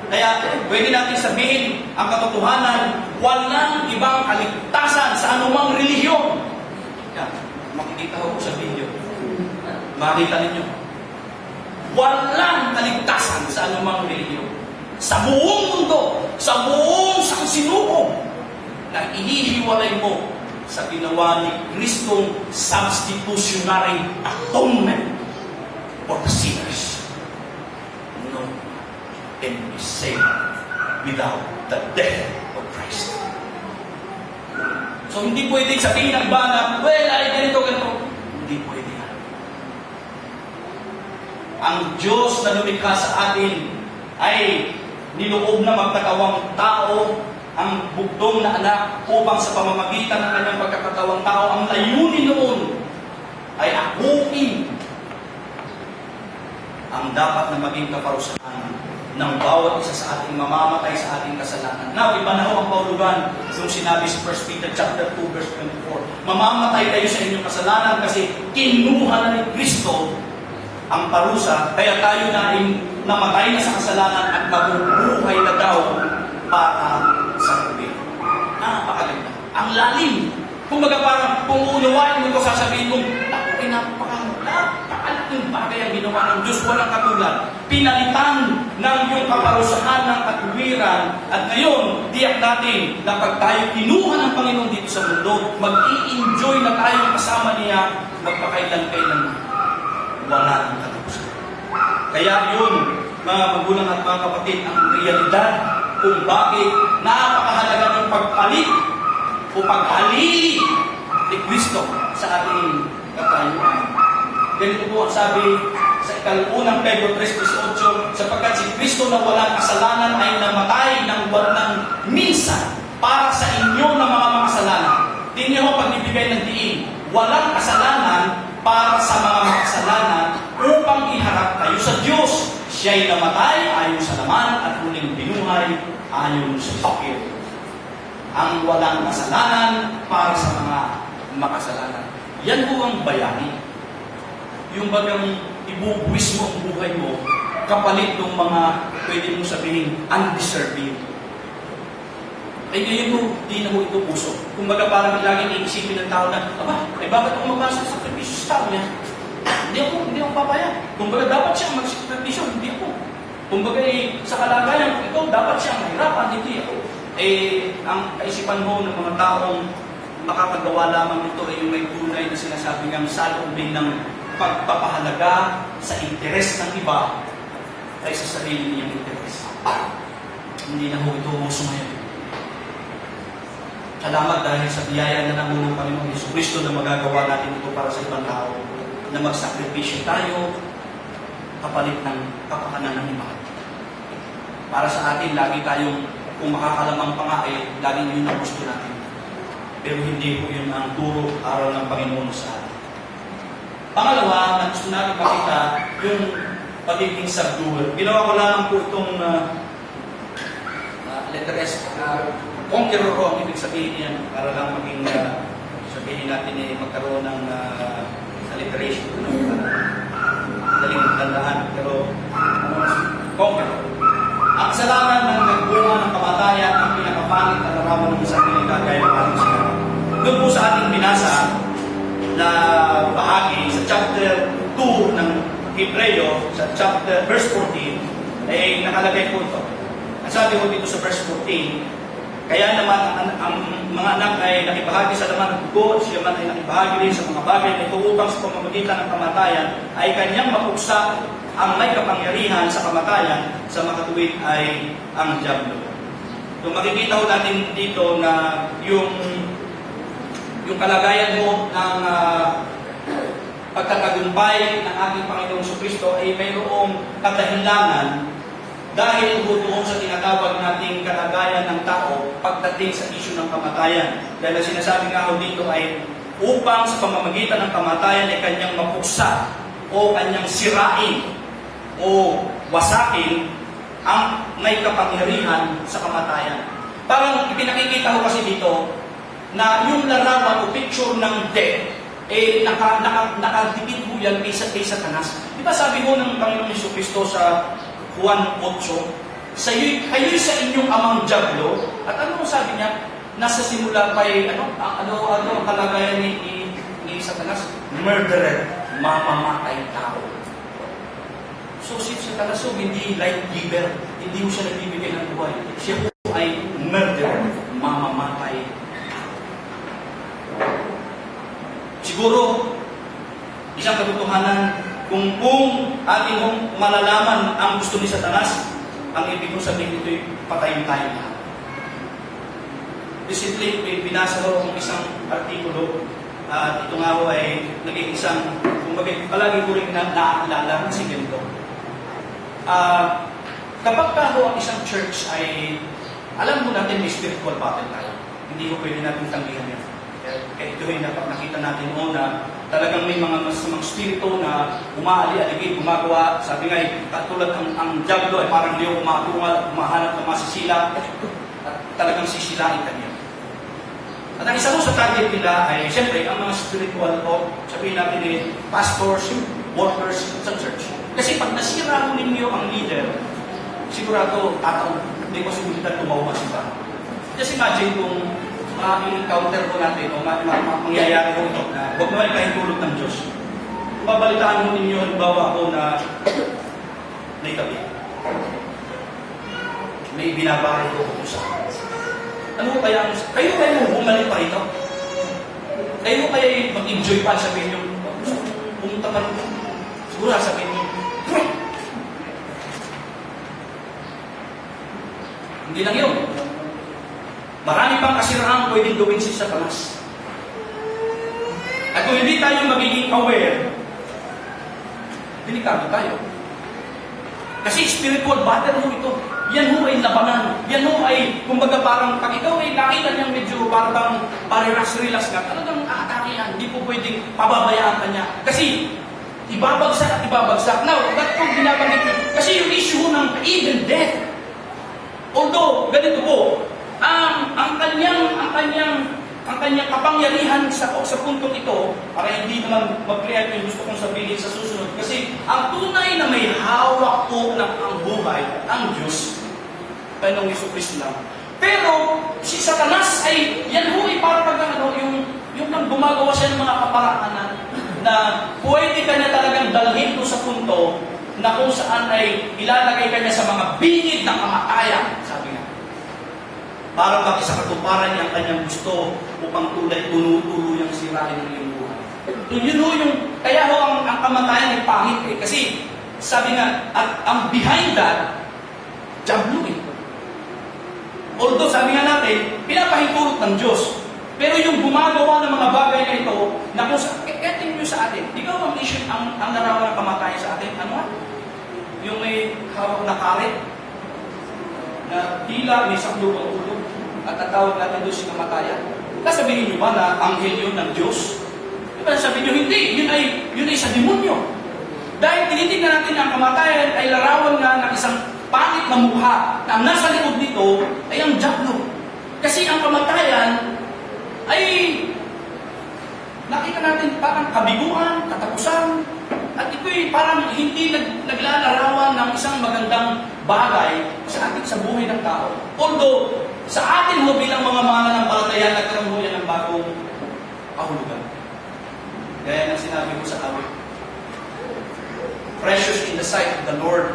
Kaya pwede natin sabihin ang katotohanan, walang ibang kaligtasan sa anumang relihiyon. Yan, makikita ko sa video. Makita ninyo. Walang kaligtasan sa anumang relihiyon. Sa buong mundo, sa buong sangsinuko, na inihiwalay mo sa ginawa ni Kristong substitutionary atonement for the sinners. No one can be saved without the death of Christ. So hindi pwedeng sabihin ng iba na, well, ay ganito. Hindi pwede yan. Ang Diyos na lumikha sa atin ay niloob na magkatawang tao, ang bugdong na anak, upang sa pamamagitan ng kanyang pagkakatawang tao, ang layunin noon ay akuin ang dapat na maging kaparusahan ng bawat isa sa ating mamamatay sa ating kasalanan. Now, iba na ho ang paulugan nung sinabi sa 1 Peter chapter 2, verse 24. Mamamatay kayo sa inyong kasalanan kasi kinuha na ni Kristo ang parusa, kaya tayo na ay namatay na sa kasalanan at mabubuhay na daw para sa gabi. Napakaganda. Ang lalim. Kumbaga parang kung uunawain mo ito, sasabihin mo, naku, napakalaking bagay ang ginawa ng Diyos, walang katulad. Pinalitan ng yung kaparusahan ng katuwiran, at ngayon, tiyak natin na pag tayo kinuha ng Panginoon dito sa mundo, mag-i-enjoy na tayo kasama niya, magpakailan-kailan wala ng katapusan. Kaya yun, mga magulang at mga kapatid, ang realidad kung bakit napakahalaga ng pagpalit o paghalili ni Kristo sa ating katayuan. Ganito po ang sabi sa ikalunang Pedro 3:18, sapagkat si Kristo na walang kasalanan ay namatay ng minsan para sa inyo na mga makasalanan. Tingnan mo pagbibigay ng diin, walang kasalanan para sa mga makasalanan upang iharap kayo sa Diyos. Siya'y namatay ayon sa laman at muling binuhay ayon sa Espiritu. Ang walang kasalanan para sa mga makasalanan. Yan po ang bayani. Yung bagang ibubuwis mo ang buhay mo kapalit ng mga pwede mong sabihin undeserving. Ay ngayon mo, di na mo ito puso. Kumbaga parang laging iisipin ng tao na, aba, ay bakit ako magpasok sa sakripisyo sa tao niya? Hindi ako papaya. Kumbaga dapat siyang magsakripisyo, hindi ako. Kumbaga sa kalagayan ko ito, dapat siyang mahirapan, hindi ako. Ang kaisipan mo ng mga taong makakagawa lamang ito ay yung may tunay na sinasabi ng saloobin ng pagpapahalaga sa interes ng iba kaysa sa sarili niyang interes. Hindi na ho ito uso ngayon. Salamat dahil sa biyaya na naman ng Panginoong Jesucristo na magagawa natin ito para sa ibang tao, na magsakripisyo tayo kapalit ng kapakanan ng iba. Para sa atin, lagi tayong, kung makakalamang pa nga, laging yun ang gusto natin. Pero hindi po yun ang turo aral ng Panginoon sa atin. Pangalawa, na gusto natin makita yung pagiging subduer. Ginawa ko lamang po itong letter S, conqueror ko ang ibig sabihin yan, para lang maging sabihin natin magkaroon ng alliteration, daling tandaan. Pero conqueror. Ang kasalanan ng nagbunga ng kamatayan ang pinakapangit na larawan ng isang pinagkagaya ng ating sinabi. Doon po sa ating binasa na bahagi sa chapter 2 ng Hebreo, sa chapter verse 14, ay nakalagay po ito. Ang sabi ko dito sa verse 14, kaya naman ang mga anak ay nakibahagi sa laman ng dugo, siya man ay nakibahagi rin sa mga bagay na ito upang sa pamamagitan ng kamatayan ay kanyang mapuksa ang may kapangyarihan sa kamatayan, sa makatuwid ay ang diablo. So makikita ko natin dito na yung kalagayan mo ng pagtatagumpay ng ating Panginoong Jesucristo ay mayroong kadahilanan dahil doon sa tinatawag nating kalagayan ng tao pagdating sa isyu ng kamatayan. Dahil ang sinasabi nga ho dito ay upang sa pamamagitan ng kamatayan ay kanyang mapuksa o kanyang sirain o wasakin ang may kapangyarihan sa kamatayan. Parang ipinakikita ko kasi dito na yung larawan o picture ng death nakadipit po yan kay Satanas. Di ba sabi mo ng Panginoong Jesucristo sa Juan 8, kayo'y sa inyong amang diablo. At ano sabi niya? Nasa simula pa ano ang kalagayan ni Satanas? Murderer, mamamatay tao. So si Satanas hindi life giver, hindi mo siya nagbibigay ng buhay. Siya po ay murderer, mamamatay. Siguro, isang katotohanan, kung ating malalaman ang gusto ni Satanas, ang ibig kong sabihin ito'y patayin tayo na. Recently, binasa ko ang isang artikulo, at ito nga ho ay naging isang, palagi ko rin naaalala si ganito. Kapag ang isang church ay, alam mo natin may spiritual battle tayo. Hindi ko pwede natin tanggihan yan. Kaya ito rin nakita natin na talagang may mga masamang spirito na umaali-aligid, gumagawa. Sabi nga, katulad ang diablo ay parang liyo umatungal, umahanap ng masisila at talagang sisilain kanya. At ang isa mo sa target nila ay, siyempre, ang mga spiritual o sabihin natin pastors, workers sa church. Kasi pag nasira mo ninyo ang leader, sigurado tataon, hindi ko sigurado tumawa siya. Just imagine kung ma-encounter ko natin o mangyayari ko ito na huwag naman kahit tulog ng Diyos. Babalitaan mo ninyo, halimbawa ako na may tabi. May binabahay ko kung saan. Ano kaya, kayo bumalik pa rito? Kayo kaya mag-enjoy pa, sabihin nyo, pumunta pa rito. Siguro sabihin nyo, hindi lang yun. Marami pang kasiraan pwedeng gawin si Satanas. At kung hindi tayo magiging aware, delikado tayo. Kasi spiritual battle mo ito. Yan ho ay labanan. Yan ho ay, kumbaga parang, pag ikaw ay nakita niyang medyo parang relax ka, talagang aatake yan. Hindi po pwedeng pababayaan ka niya. Kasi, ibabagsak at ibabagsak. Now, ba't kung binabanggit yun? Kasi yung issue ng even death. Although, ganito po, ang kanyang kapangyarihan sa puntong ito, para hindi naman mag-create yung gusto kong sabihin sa susunod. Kasi ang tunay na may hawak po ng ang buhay, ang Diyos, Panginoong Jesucristo lang. Pero si Satanas ay, yan ho ay para pag yung nang gumagawa siya ng mga kaparaanan na pwede ka niya talagang dalhin ko sa punto na kung saan ay ilalagay ka niya sa mga bingid ng kamatayan, sabi nga. Para sa katuparan niya ang kanyang gusto upang tuluyang sirain ng iyong buhay. Yun ho yung, kaya ho ang kamatayan ay pangit eh. Kasi sabi nga, at ang behind that, diablo eh. Although sabi nga natin, pinapahintulot ng Diyos. Pero yung gumagawa ng mga bagay na ito, na kung sa, kaya tingin nyo sa atin, ikaw ang mission, ang larawan ng kamatayan sa atin, ano nga? Yung may hawak na karet, na tila may saklo ang ulo, at tatawag natin doon si kamatayan. Sasabihin nyo ba na anghel yun ng Diyos? Diba sabihin nyo, hindi, yun ay sa demonyo. Dahil tinitignan natin ang kamatayan ay larawan nga ng isang pangit na mukha, na ang nasa likod nito ay ang diablo. Kasi ang kamatayan ay nakita natin parang kabiguan, katapusan, at ito'y parang hindi naglalarawan ng isang magandang bagay sa ating sa buhay ng tao. Although, sa atin ho bilang mga mananampalataya, nagkaroon ho yan ng bagong kahulugan. Gaya ng sinabi ko sa awit, precious in the sight of the Lord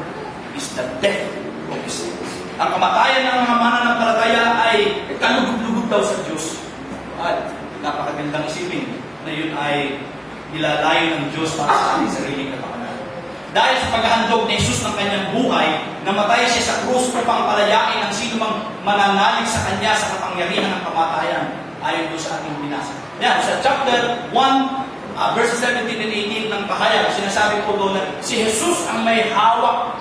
is the death of his saints. Ang kamatayan ng mga mananampalataya ay kalugod-lugod daw sa Diyos. At napakagandang isipin na yun ay nilalayo ng Diyos para sa ating sariling kapakanan. Dahil sa paghahandog ni Jesus ng kanyang buhay, namatay siya sa krus upang palayain ang sino mang mananalig sa kanya sa kapangyarihan ng kamatayan ayon doon sa ating binasa. Yan, sa chapter 1, verses 17 and 18 ng pahayag, sinasabi po doon na si Jesus ang may hawak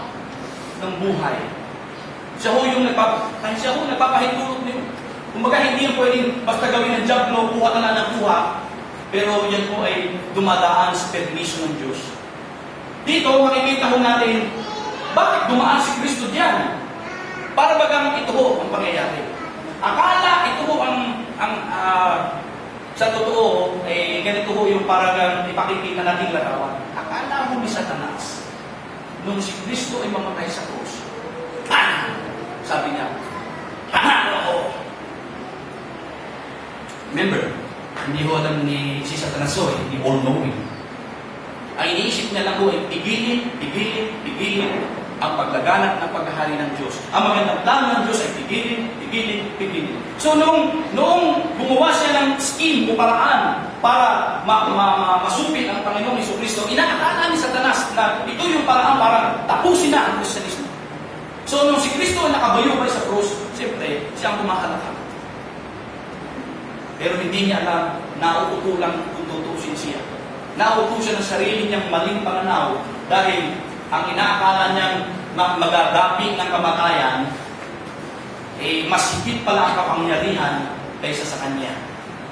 ng buhay. Siya ho yung nagpapahintulot niyo. Kumbaga, hindi yung pwedeng basta gawin ng diablo, kuha ka lang ng kuha, pero yan po ay dumadaan sa permiso ng Diyos. Dito, makikita ho natin, bakit dumaan si Kristo diyan? Para bagang ito ho ang pangyayari. Akala ito ho sa totoo, ganito ho yung parang ipakikita natin larawan. Akala ho ni Satanas, nung si Kristo ay mamatay sa krus, sabi niya, panalo ako. Remember, hindi ho alam ni si Satanas ho, hindi all-knowing. Ang iniisip niya lang ho ay pigilin ang paglaganap ng paghahari ng Diyos. Ang magandang plano ng Diyos ay pigilin. So, noong gumawa siya ng scheme o paraan para masupit ang Panginoong Jesucristo, inaakala ni Satanas na ito yung paraan para tapusin na ang Kristiyanismo. So, nung si Kristo ay nakabayubay sa krus, siyempre, siya ang kumahalakal. Pero hindi niya alam, nauuto lang kung tutusin siya. Nauuto siya ng sarili niyang maling pananaw dahil ang inaakala niyang magagapi ng kamatayan, mas higit pala ang kapangyarihan kaysa sa kanya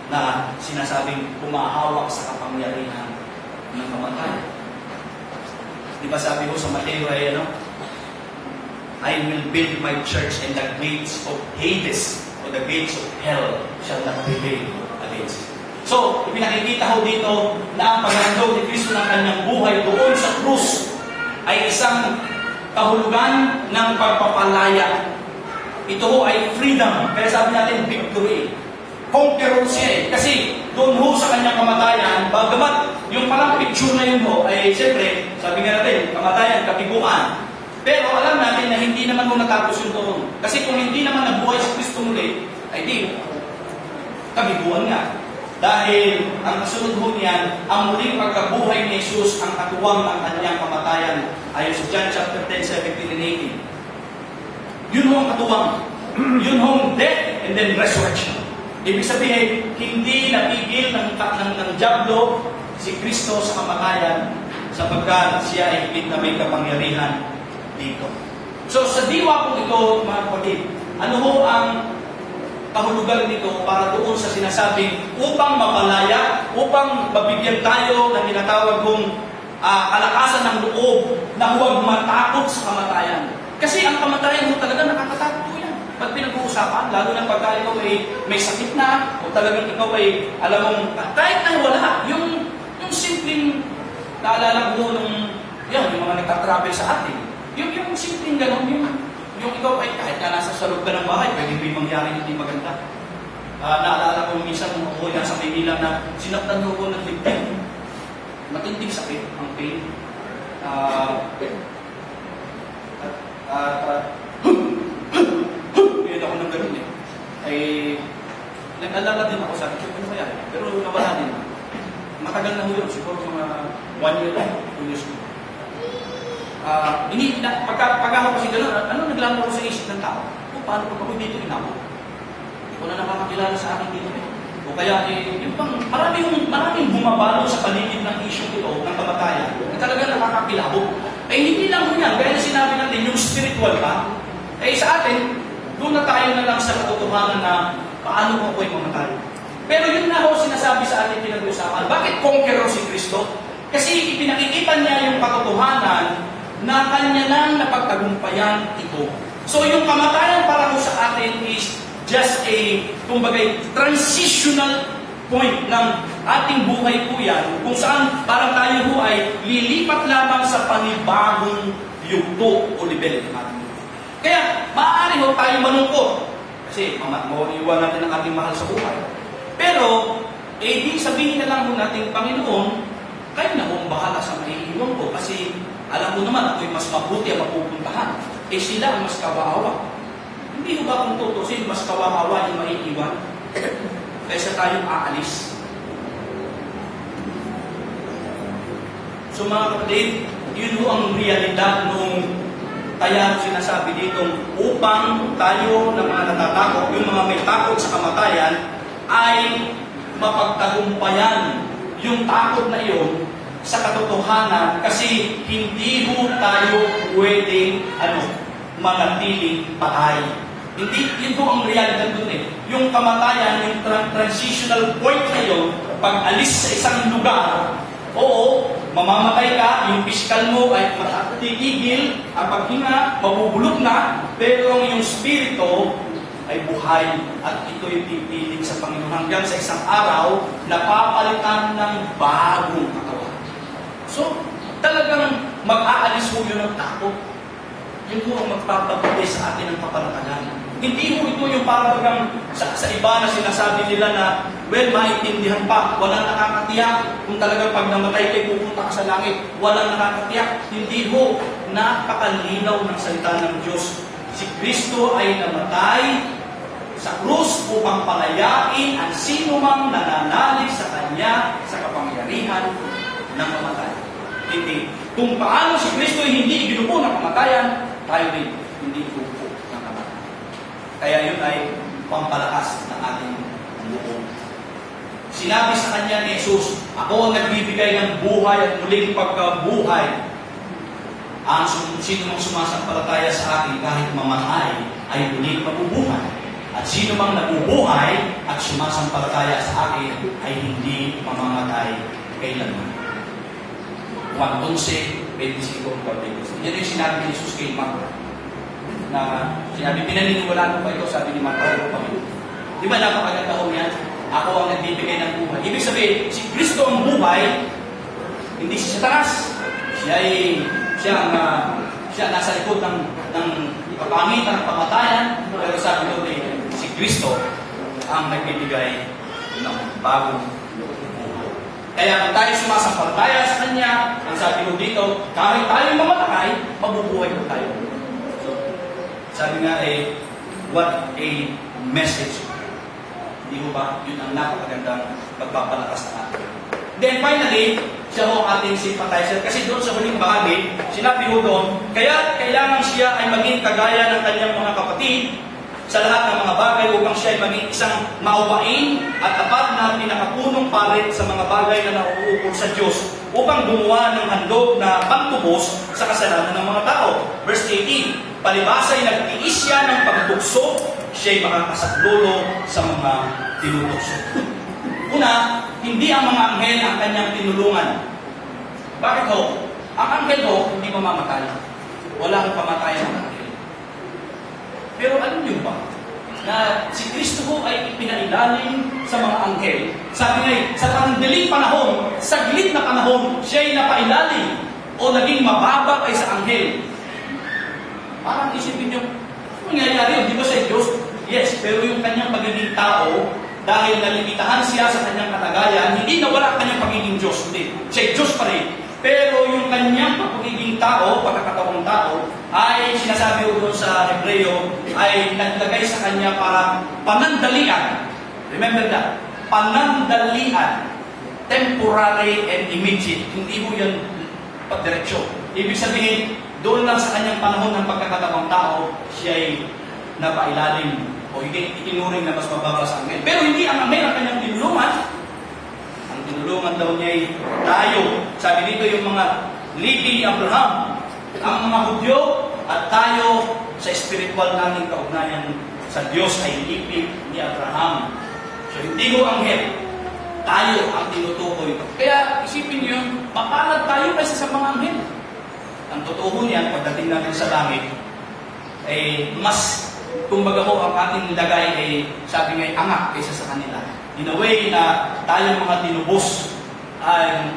na sinasabing humahawak sa kapangyarihan ng kamatayan. Di ba sabi ko sa Mateo ay I will build my church and the gates of Hades or the gates of hell shall not prevail against it. So, ipinakikita ho dito na ang paghandog ni Kristo ng kanyang buhay doon sa krus ay isang kahulugan ng pagpapalaya. Ito ho ay freedom. Kaya sabi natin, victory. Conqueror siya eh. Kasi doon ho sa kanyang kamatayan, bagamat yung parang picture na yun ho, ay siyempre, sabi nga natin, kamatayan, kabiguan. Pero alam natin na hindi naman ho natapos yun doon. Kasi kung hindi naman nabuhay si Kristo muli, ay di, kabiguan nga. Dahil ang kasunod ho niyan, ang muling pagkabuhay ni Jesus ang katuwang ng kanyang kamatayan. Ayon sa John chapter 10, 17 and 18. Yun ho ang katuwang. Yun ho ang death and then resurrection. Ibig sabihin, hindi napigil ng diablo si Kristo sa kamatayan sapagkat siya ay higit na may kapangyarihan dito. So sa diwa po ito, mga kapatid, ano ho ang kahulugan nito para doon sa sinasabing upang mapalaya, upang mabigyan tayo ng tinatawag kong kalakasan ng loob na huwag matakot sa kamatayan. Kasi ang kamatayan mo talaga nakakatakot po yan. Pag pinag-uusapan, lalo na pagka ikaw ay may sakit na, o talagang ikaw ay alam mong, kahit na wala, yung simpleng, naalala ko nung, yung mga nagtatravel sa atin, yung simpleng gano'n, yung ikaw ay kahit na nasa salog ka ng bahay, pwede may mangyari hindi maganda. Naalala ko minsan nung ako nasa Maynila na sinaktan ko ng dibdib. Matinding sakit, ang pain. Ngayon ako ng ganun eh. Ay, nag-alala din ako sa akin, ano kaya? Pero nawala din. Matagal na ho yun, siguro mga 1 year, 2 years. Pagka ako kasi gano'n, ano naglalaro sa isip ng tao? paano pag ako dito inabot? Hindi ko na nakakakilala sa akin dito eh. O kaya, yung bang, maraming bumabalo sa paligid ng issue ito, ng kamatayan, na talaga nakakakilabot. Eh, hindi lang ho yan. Gaya na sinabi natin, yung spiritual pa, eh sa atin, doon na tayo na lang sa katotohanan na paano mo ako'y mamatay. Pero yun na ho sinasabi sa atin pinag-usapan. Bakit conqueror si Kristo? Kasi ipinakikita niya yung katotohanan na kanya lang napagtagumpayan ito. So yung kamatayan para ho sa atin is just a, kumbaga, transitional point ng ating buhay po yan, kung saan parang tayo ho ay lilipat lamang sa panibagong yugto o level ng ating buhay. Kaya, maaari ho tayo malungkot. Kasi, mawaliwan natin ang ating mahal sa buhay. Pero, di sabihin na lang ho natin, Panginoon, kayo na kung bahala sa maiiwan ko. Kasi, alam ko naman, ako'y mas mabuti ang mapupuntahan. Sila ang mas kawawa. Hindi ko ba kung tutusin, mas kawawa yung maiiwan kaysa tayong aalis? So mga kapatid, yun ho ang realidad nung kaya sinasabi dito, upang tayo na mga natatakot, yung mga may takot sa kamatayan, ay mapagtagumpayan yung takot na iyon sa katotohanan, kasi hindi ho tayo pwedeng manatiling patay. Hindi, yun po ang realidad dun eh. Yung kamatayan, yung transitional point na yun, pag alis sa isang lugar, oo, mamamatay ka, yung physical mo ay matitigil, ang paghinga, mabubulok na, pero yung spirito ay buhay. At ito'y pipiling sa Panginoon hanggang sa isang araw, napapalitan ng bagong katawan. So, talagang mag-aalis mo yun ng takot. Yun po ang magpapabigay sa atin ng kapanatagan. Hindi mo ito yung parang sa iba na sinasabi nila na, well, maintindihan pa, walang nakakatiyak. Kung talagang pag namatay kayo, pupunta ka sa langit, walang nakakatiyak. Hindi ho, napakalinaw ng salita ng Diyos. Si Kristo ay namatay sa krus upang palayain ang sino mang nananalig sa Kanya sa kapangyarihan ng kamatayan. Hindi. Kung paano si Kristo ay hindi ginupo ng kamatayan, tayo rin hindi ginupo ng kamatayan. Kaya yun ay pampalakas ng ating buong. Sinabi sa Kanya ni Jesus, ako ang nagbibigay ng buhay at muling pagkabuhay. Ang sino mang sumasampalataya sa akin kahit mamatay ay muling mabubuhay. At sino mang nabubuhay at sumasampalataya sa akin ay hindi mamamatay kailanman. Juan 11, 25, 26. Yan yung sinabi ni Jesus kay Mark. Na sinabi, pinaniniwalaan ko pa ito, sabi ni Mark, di ba napakaganda ho yan? Ako ang nagbibigay ng buhay. Ibig sabihin, si Kristo ang buhay, hindi si Satanas. Siya nasa likod ng kapangitan ng kamatayan, pero sabi ko si Kristo ang nagbibigay ng bagong buhay. Kaya kung tayo sumasampalataya sa Kanya, ang sabi ko dito, kahit tayo mamatay, mabubuhay ko tayo. So, sabi nga what a message. Hindi mo ba? Yun ang napakagandang pagpapalakas na atin. Then finally, siya ho ating sympathizer. Kasi doon sa huling bahagi, sinabi ho doon, kaya kailangan siya ay maging kagaya ng kanyang mga kapatid sa lahat ng mga bagay upang siya ay maging isang mauwain at tapat na pinakapunong parit sa mga bagay na nauukol sa Diyos upang gumawa ng handog na pantubos sa kasalanan ng mga tao. Verse 18, palibasa'y nagtiis siya ng pagtukso, siya'y makakasaklolo sa mga tinutukso. Una, hindi ang mga anghel ang kanyang tinulungan. Bakit ho? Ang anghel ho, hindi mamamatay. Walang kamatayan ng anghel. Pero alam niyo ba, na si Kristo ho ay ipinailalim sa mga anghel. Sabi nga, sa pandaling panahon, saglit na panahon, siya ay napailalim o naging mababa kay sa anghel. Parang isipin niyo, nangyayari yun, di ba sa Diyos? Yes, pero yung kanyang pagiging tao, dahil nalimitahan siya sa kanyang katagayan, hindi nawala ang kanyang pagiging Diyos. Hindi. Siya Diyos pa rin. Pero yung kanyang pagiging tao, pagkakataong tao, ay sinasabi ko doon sa Hebreo, ay naglagay sa kanya para panandalian. Remember that? Panandalian. Temporary and immediate. Hindi mo yan pagdiretsyo. Ibig sabihin, doon lang sa kanyang panahon ng pagkakataong tao, siya ay na pailalim o itinuring na mas mababa sa anghel. Pero hindi ang anghel ang kanyang tinulungan. Ang tinulungan daw niya ay tayo. Sabi dito yung mga lipi ni Abraham, ang mga Hudyo at tayo sa spiritual nating kaugnayan sa Diyos ay lipi ni Abraham. So hindi mo anghel, tayo ang tinutukoy. Kaya isipin niyo, mapalad tayo kaysa sa mga anghel. Ang totoo niyan, pagdating natin sa langit, mas, kumbaga mo, ang ating lagay ay, sabi nga, angat kaysa sa kanila. In a way na tayo mga tinubos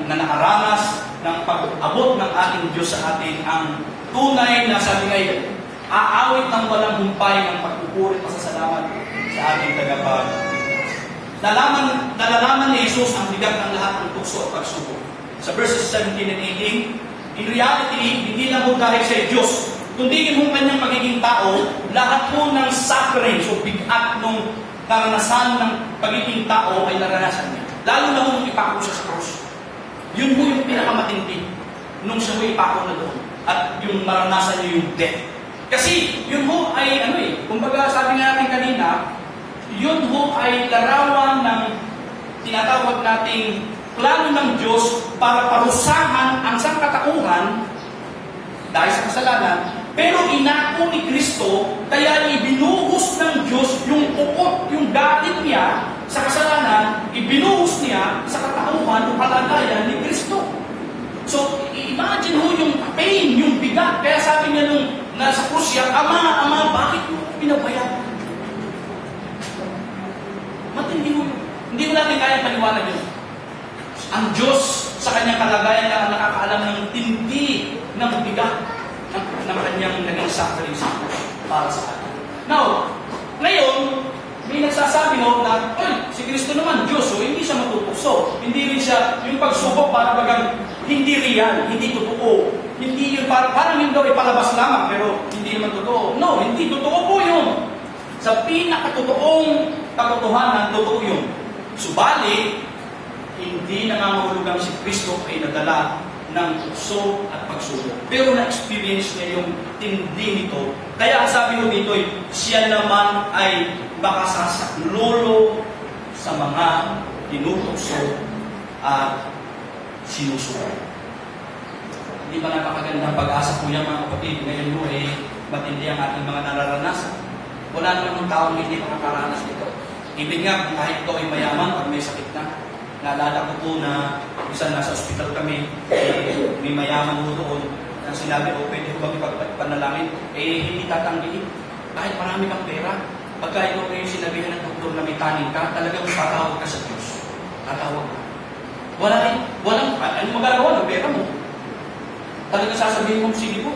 na nakaranas ng pag-abot ng ating Diyos sa atin ang tunay na, sabi nga, aawit ng walang humpay ng pagpupuri at pasasalamat sa ating tagapagligtas. Nalalaman ni Jesus ang bigat ng lahat ng tukso at pagsubok. Sa verses 17 and 18, in reality, hindi lang po dahil sa Diyos, kundi yung kanyang magiging tao, lahat po ng sufferings o bigat ng karanasan ng pagiging tao ay naranasan niya. Lalo na kung ipako siya sa krus. Yun po yung pinakamatindi nung siya po ipako na doon. At yung maranasan niya yung death. Kasi yun ho ay, kumbaga sabi nga natin kanina, yun ho ay larawan ng tinatawag nating plano ng Diyos para parusahan ang sangkatauhan dahil sa kasalanan, pero inako ni Kristo, kaya ibinuhos ng Diyos yung ukot, yung galit niya sa kasalanan, ibinuhos niya sa katauhan o kalagayan ni Kristo. So, imagine mo yung pain, yung bigat. Kaya sabi niya nung nasa krus siya, Ama, bakit mo pinabayaan? Matindi mo yun. Hindi mo natin kaya paniwala yun. Ang Diyos sa kanyang kalagayan lang ang nakakaalam ng tindi ng bigat ng kanyang naging suffering sa krus para sa atin. Now, ngayon, may nagsasabi na, si Kristo naman, Diyos, so hindi siya matutukso. Hindi rin siya, yung pagsubok para bagang hindi real, hindi totoo. Hindi yun, parang yun daw ipalabas lamang, pero hindi naman totoo. No, hindi totoo po yun. Sa pinakatotoong katotohanan, totoo yun. Subalit, hindi nangangahulugang si Kristo ay nadala ng tukso at pagsubok. Pero na-experience niya yung tindi nito. Kaya ang sabi ko dito, siya naman ay makasasaklolo sa mga tinutukso at sinusuko. Hindi ba napakagandang pag-asa po yan, mga kapatid? Ngayon mo matindi ang ating mga nararanasan. Wala naman ng taong hindi makakaranas nito. Ibig nga, kahit ito ay mayaman pag may sakit na. Naalala ko po na isa nasa ospital kami, may mayaman mo doon. Ang sinabi ko, pwede ko bang ipagpanalangin? Hindi tatanggihin. Kahit marami kang pera, pagka ikaw kayo sinabihan ng doktor na may taning ka, talagang tatawag ka sa Diyos. Tatawag ka. Walang, ano magagawa ng pera mo? Talagang sasabihin mo, sige po.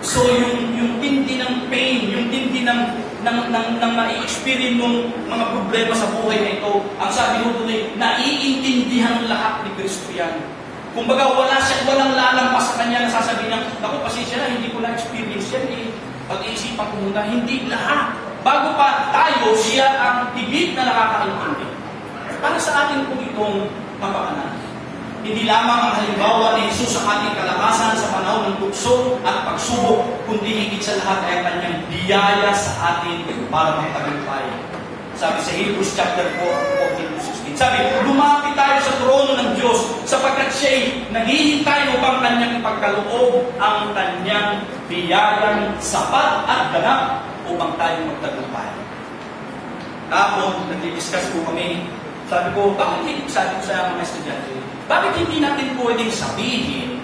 So, yung tindi ng pain, yung tindi ng ma-experience mong mga problema sa buhay na ito, ang sabi mo doon naiintindihan ng lahat ni Kristo yan. Kumbaga, walang lalampas sa kanya na sasabihin niya, naku, pasensya na, hindi ko na-experience yan pag-iisipan ko muna, hindi lahat. Bago pa tayo, siya ang tibig na nakakaintindi. Para sa atin kung itong mapakanan. Hindi lamang ang halimbawa ni Jesus sa ating kalakasan sa panahon ng tukso at pagsubok, kundi higit sa lahat ay kanyang biyaya sa atin para magtagumpay. Sabi sa Hebrews chapter 4, 14-16, sabi, lumapit tayo sa trono ng Diyos sapagkat siya'y naghihintay upang kanyang ipagkaloob ang kanyang biyayang sapat at ganap upang tayo magtagumpay. Tapos, nag-discuss po kami. Sabi ko, sabi ko sa mga estudyante, bakit hindi natin pwedeng sabihin,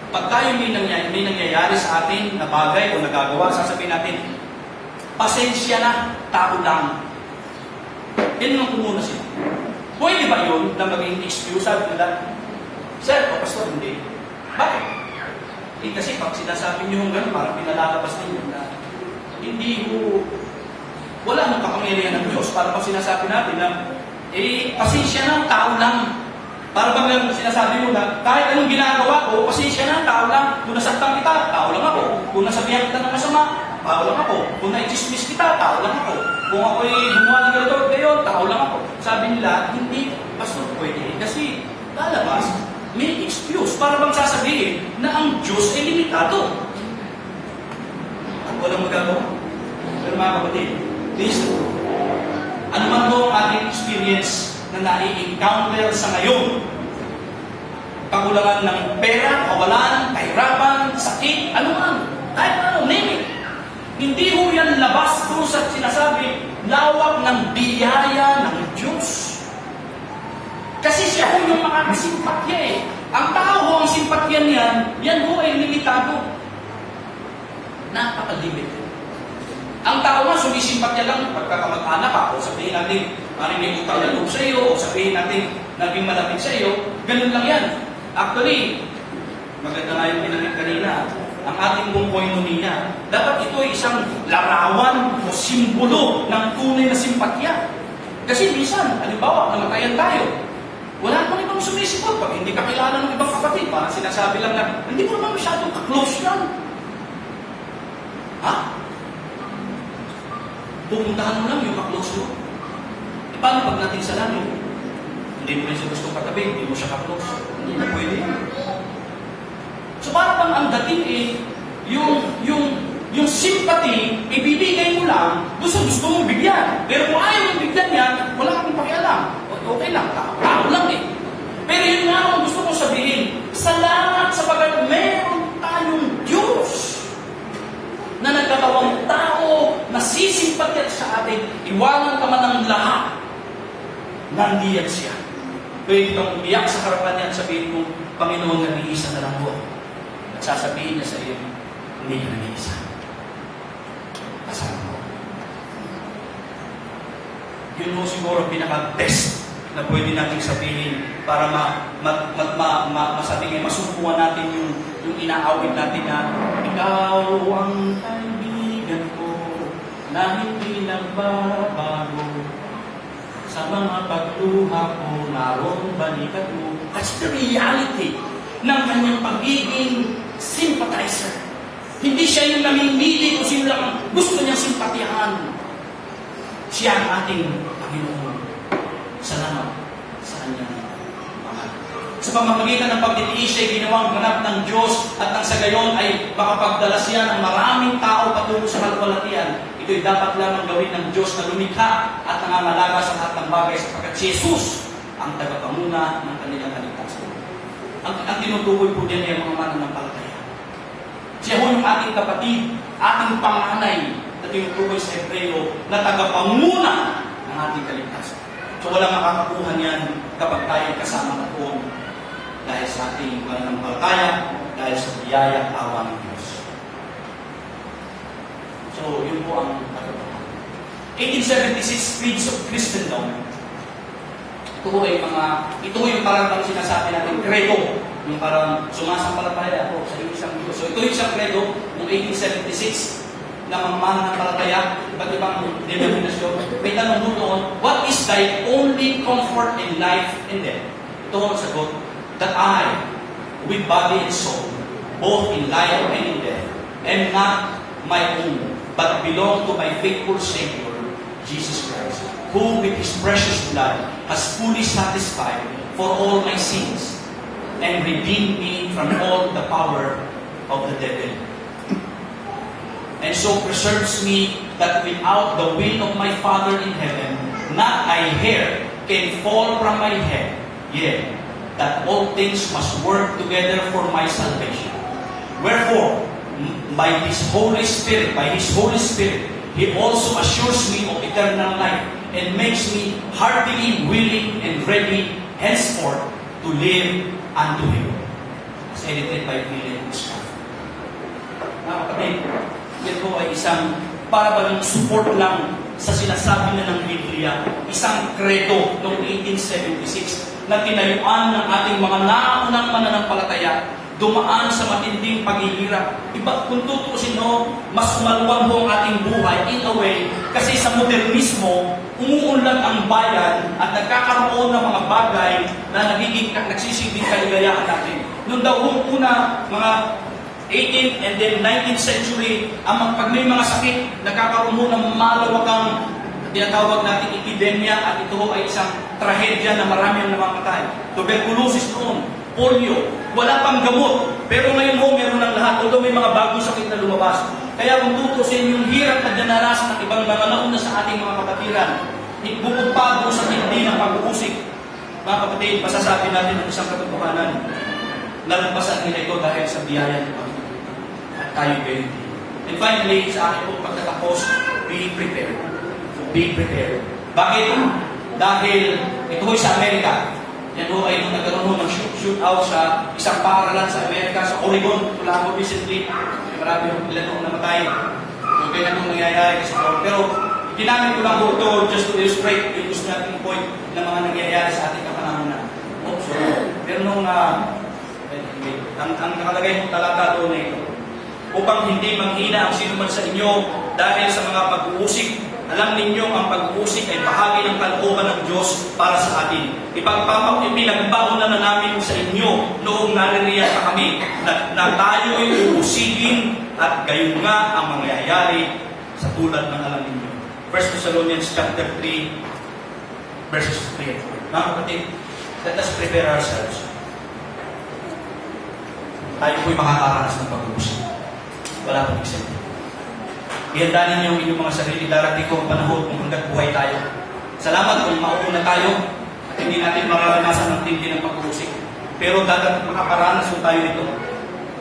pag tayo may nangyayari sa atin na bagay o nagagawa, sasabihin natin, pasensya na, tao lang. Yan lang kumuna sila. Pwede ba yun na maging excuse? Sabi nila, Sir, o pastor, hindi. Bakit? Kasi pag sinasabi niyo yung gano'n, parang pinalalabas ninyo na hindi mo, wala nang kapangyarihan ng Diyos para pag sinasabi natin na, pasensya na, tao lang. Para bang lang sinasabi mo na, kahit anong ginagawa ko, pasensya na, tao lang. Kung nasaktan kita, tao lang ako. Kung nasabihan kita ng masama, tao lang ako. Kung na-chismis kita, tao lang ako. Kung ako'y gumawa ng ganito ngayon, tao lang ako. Sabi nila, hindi, pastor, pwede. Kasi, lalabas, may excuse. Para bang sasabihin na ang Diyos ay limitado. At Walang magagawa. Pero mga kapatid, this is the truth. Ano man po ang ating experience na nai-encounter sa ngayon, kakulangan ng pera, kawalan, kahirapan, sakit, ano man, kahit ano, name it. Hindi ho yan labas doon sa sinasabi, lawak ng biyaya ng Diyos. Kasi siya ho yung makakasimpatya eh. Ang tao ho, ang simpatya niyan, yan ho ay limitado. Napaka-limited. Ang tao nga, sumisimpatya lang pagkakamag-anak ka, o sabihin natin, may utang na loob sa iyo, o sabihin natin, naging malapit sa iyo, ganun lang yan. Actually, maganda nga yung pinanggit kanina, ang ating buong koinonia, dapat ito ay isang larawan o simbolo ng tunay na simpatya. Kasi minsan, halimbawa, namatayan tayo, wala naman ibang sumisipot. Pag hindi ka kilala ng ibang kapatid, parang sinasabi lang na, hindi mo naman masyadong ka-close yan. Ha? Pupuntahan mo lang yung ka-close mo. E paano pag natin sa langit? Hindi mo rin siya gustong katabi, hindi mo siya ka-close. Hindi na pwede. So parang bang ang dating eh, yung sympathy, ibibigay mo lang, gusto mong bigyan. Pero kung ayaw mong bigyan yan, wala kang pakialam. Okay lang, tao lang eh. Pero yun nga ang gusto kong sabihin, salamat sapagat meron tayong Diyos na nagkatawang tao, nasisimpatya sa atin, iwanan ka man ng lahat, nandiyan siya. Pwede kang umiyak sa harapan niya at sabihin mo, Panginoon, nag-iisa na lang po. At sasabihin niya sa iyo, hindi ka nag-iisa. Kasama mo. Yun mo siguro pinaka-best na pwede natin sabihin para masabing masumpuan natin yung inaawit natin na ikaw ang kaibigan ko na hindi nagbabago sa mga pagluha ko naroon balikat mo. That's the reality ng kanyang pagiging sympathizer. Hindi siya yung namimili kung sino lang ang gusto niyang simpatiyahan. Siya ang ating Panginoon. Salamat sa kanyang pangalan. Sa pamamagitan ng pagtitiis siya ay ginawang ganap ng Diyos at nang sa gayon ay makapagdala siya ng maraming tao patungo sa kalwalatian. Ito'y dapat lamang gawin ng Diyos na lumikha at nangangalaga sa lahat ng bagay sapagkat si Jesus ang tagapanguna ng kanilang kaligtasan. Ang tinutukoy po diyan ay mga mananampalataya. Siya ho yung ating kapatid, ating panganay na tinutukoy sa Hebreo na tagapanguna ng ating kaligtasan. So walang makakakuha niyan kapag tayo kasama natin dahil sa ating pananampalataya, dahil sa biyaya at awa ng Diyos. So yun po ang katotohanan. 1876 Creeds of Christendom. Ito yung parang sinasabi natin, credo. Yung parang sumasampalataya ako sa isang Diyos. So ito yung isang credo ng 1876 na mananampalataya, iba't ibang denominasyon. May tanong doon, what is thy only comfort in life and death? Ito ang sagot, that I, with body and soul, both in life and in death, am not my own, but belong to my faithful Savior, Jesus Christ, who with His precious blood has fully satisfied for all my sins and redeemed me from all the power of the devil. And so preserves me that without the will of my Father in heaven, not a hair can fall from my head, yet that all things must work together for my salvation. Wherefore, by His Holy Spirit, He also assures me of eternal life and makes me heartily willing and ready henceforth to live unto Him. As edited by William Scott. Mga kapatid, yan po ay isang para bang support lang sa sinasabi na ng Biblia, isang credo noong 1876 na tinayuan ng ating mga naunang mananampalataya, dumaan sa matinding paghihirap. Iba, kung tutuusin mo, mas umalwang po ang ating buhay in a way, kasi sa modernismo, umuunlad ang bayan at nagkakaroon ng mga bagay na nagsisilbing kaligayahan natin. Noong daw una, mga 18th and then 19th century, pag may mga sakit, nagkakaroon mo ng malawakang tinatawag natin epidemya at ito ay isang trahedya na marami ang namamatay. Tuberculosis noon, polio, wala pang gamot. Pero ngayon meron ng lahat. Although may mga bagong sakit na lumabas. Kaya kung tutusin yung hirap na dinarasan ng ibang mga nauna sa ating mga kapatiran, bukod pa doon sa hindi ng pag-uusik, mga kapatid, masasabi natin ang isang katotohanan. Nalampasan nila ito dahil sa biyaya ng Panginoon. At tayo gayon din. And finally, sa akin po pagkatapos, be prepared. Be prepared. Bakit? Dahil ito ay sa Amerika. Yan po ay nung nagkaroon ng shoot-out sa isang paaralan sa Amerika, sa Oregon. Wala ko recently. Marami yung ilan nung namatay. So, kaya nung nangyayari kasi po. Pero, ginamit ko lang po ito just to illustrate yung gusto nating point ng mga nangyayari sa ating kapanahonan. So, pero nung ang nakalagay ng talata doon na ito, upang hindi manghina ang sinuman sa inyo dahil sa mga pag-uusik. Alam ninyo ang pag-uusik ay bahagi ng kalooban ng Diyos para sa atin. Ipinagbaon na namin sa inyo noong naririyan pa kami na tayo ay uusigin at gayon nga ang mangyayari sa tulad ng alam ninyo. 1 Thessalonians chapter 3 verses 3 and 4. Mga kapatid, let us prepare ourselves. Tayo po'y makakaranas ng pag-uusik. Wala pong eksemplo. Ihanda ninyo ang inyong mga sarili, darating ko ang panahon kung hanggat buhay tayo. Salamat kung mauuna tayo at hindi natin mararanasan ang tindi ng pag-uusik. Pero dapat makakaranas po tayo nito.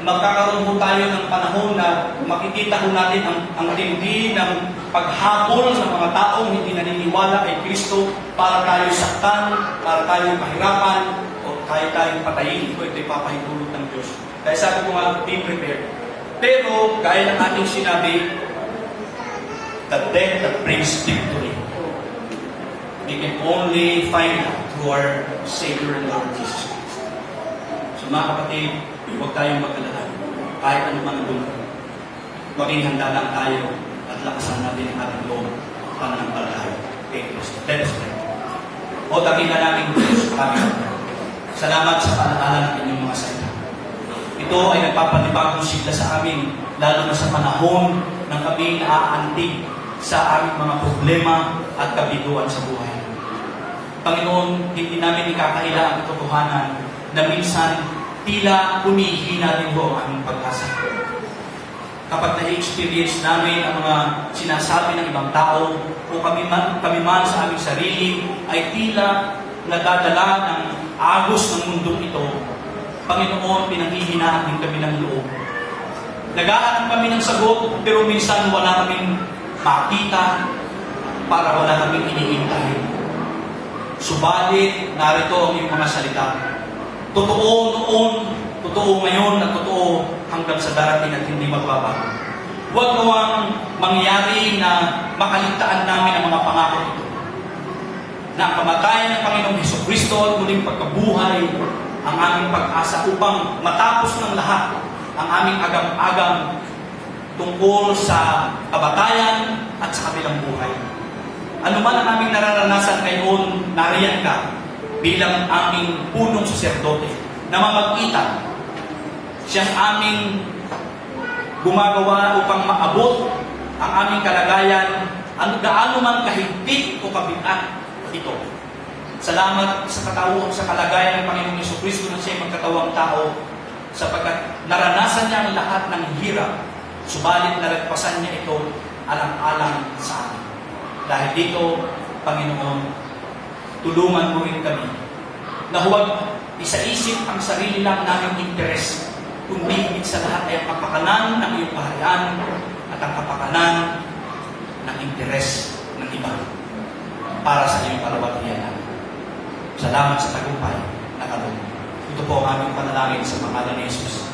Magkakaroon po tayo ng panahon na makikita po natin ang tindi ng paghabol ng mga taong hindi naniniwala kay Kristo para tayo saktan, para tayo mahirapan, o kaya tayong patayin. Ito'y papahintulot ng Diyos. Kaya sabi ko nga, be prepared. Pero, gaya ng ating sinabi, the death that brings victory, we can only find out through our Savior and Lord Jesus Christ. So mga kapatid, huwag tayong magkalala. Kahit ano man ang dulo. Maging handa lang tayo at lakasan natin ang ating loob pananampalataya kay Kristo. Let us pray. O takin na natin Diyos kami. Salamat sa paalala ng inyong mga salita. Ito ay nagpapanibagong sigla sa amin, lalo na sa panahon ng kami naaantig sa aming mga problema at kabiguan sa buhay. Panginoon, hindi namin ikakaila ang katotohanan na minsan tila humihina din ho ang aming pag-asa. Kapag na-experience namin ang mga sinasabi ng ibang tao o kami man sa aming sarili ay tila nadadala ng agos ng mundong ito, Panginoon, pinanghihinaan din kami ng loob. Nag-aanap kami ng sagot, pero minsan wala kaming makita para wala kaming iniintay. Subalit, narito ang iyong mga salita. Totoo noon, totoo ngayon, at totoo hanggang sa darating at hindi magbabago. Huwag nawang mangyari na makaligtaan namin ang mga pangako ito. Na ang kamatayan ng Panginoong Hesukristo at muling pagkabuhay ang aming pag-asa upang matapos ng lahat ang aming agam-agam tungkol sa kabatayan at sa kabilang buhay. Ano man ang aming nararanasan ngayon, nariyan ka bilang aming punong saserdote na mamag-ita. Siyang aming gumagawa upang maabot ang aming kalagayan, gaano man kahigpit o kabigat ito. Salamat sa katawang sa kalagayan ng Panginoong Jesucristo na siya'y magkatawang tao sapagkat naranasan niya ang lahat ng hirap, subalit nalagpasan niya ito alang-alang sa atin. Dahil dito, Panginoon, tulungan mo rin kami na huwag isa-isip ang sarili lang naming interes, kundi higit sa lahat ay ang kapakanan ng iyong kaharian at ang kapakanan ng interes ng iba para sa iyong kalawatian. Salamat sa tagumpay na kaloob. Ito po ang aming panalangin sa pangalan ni Jesus.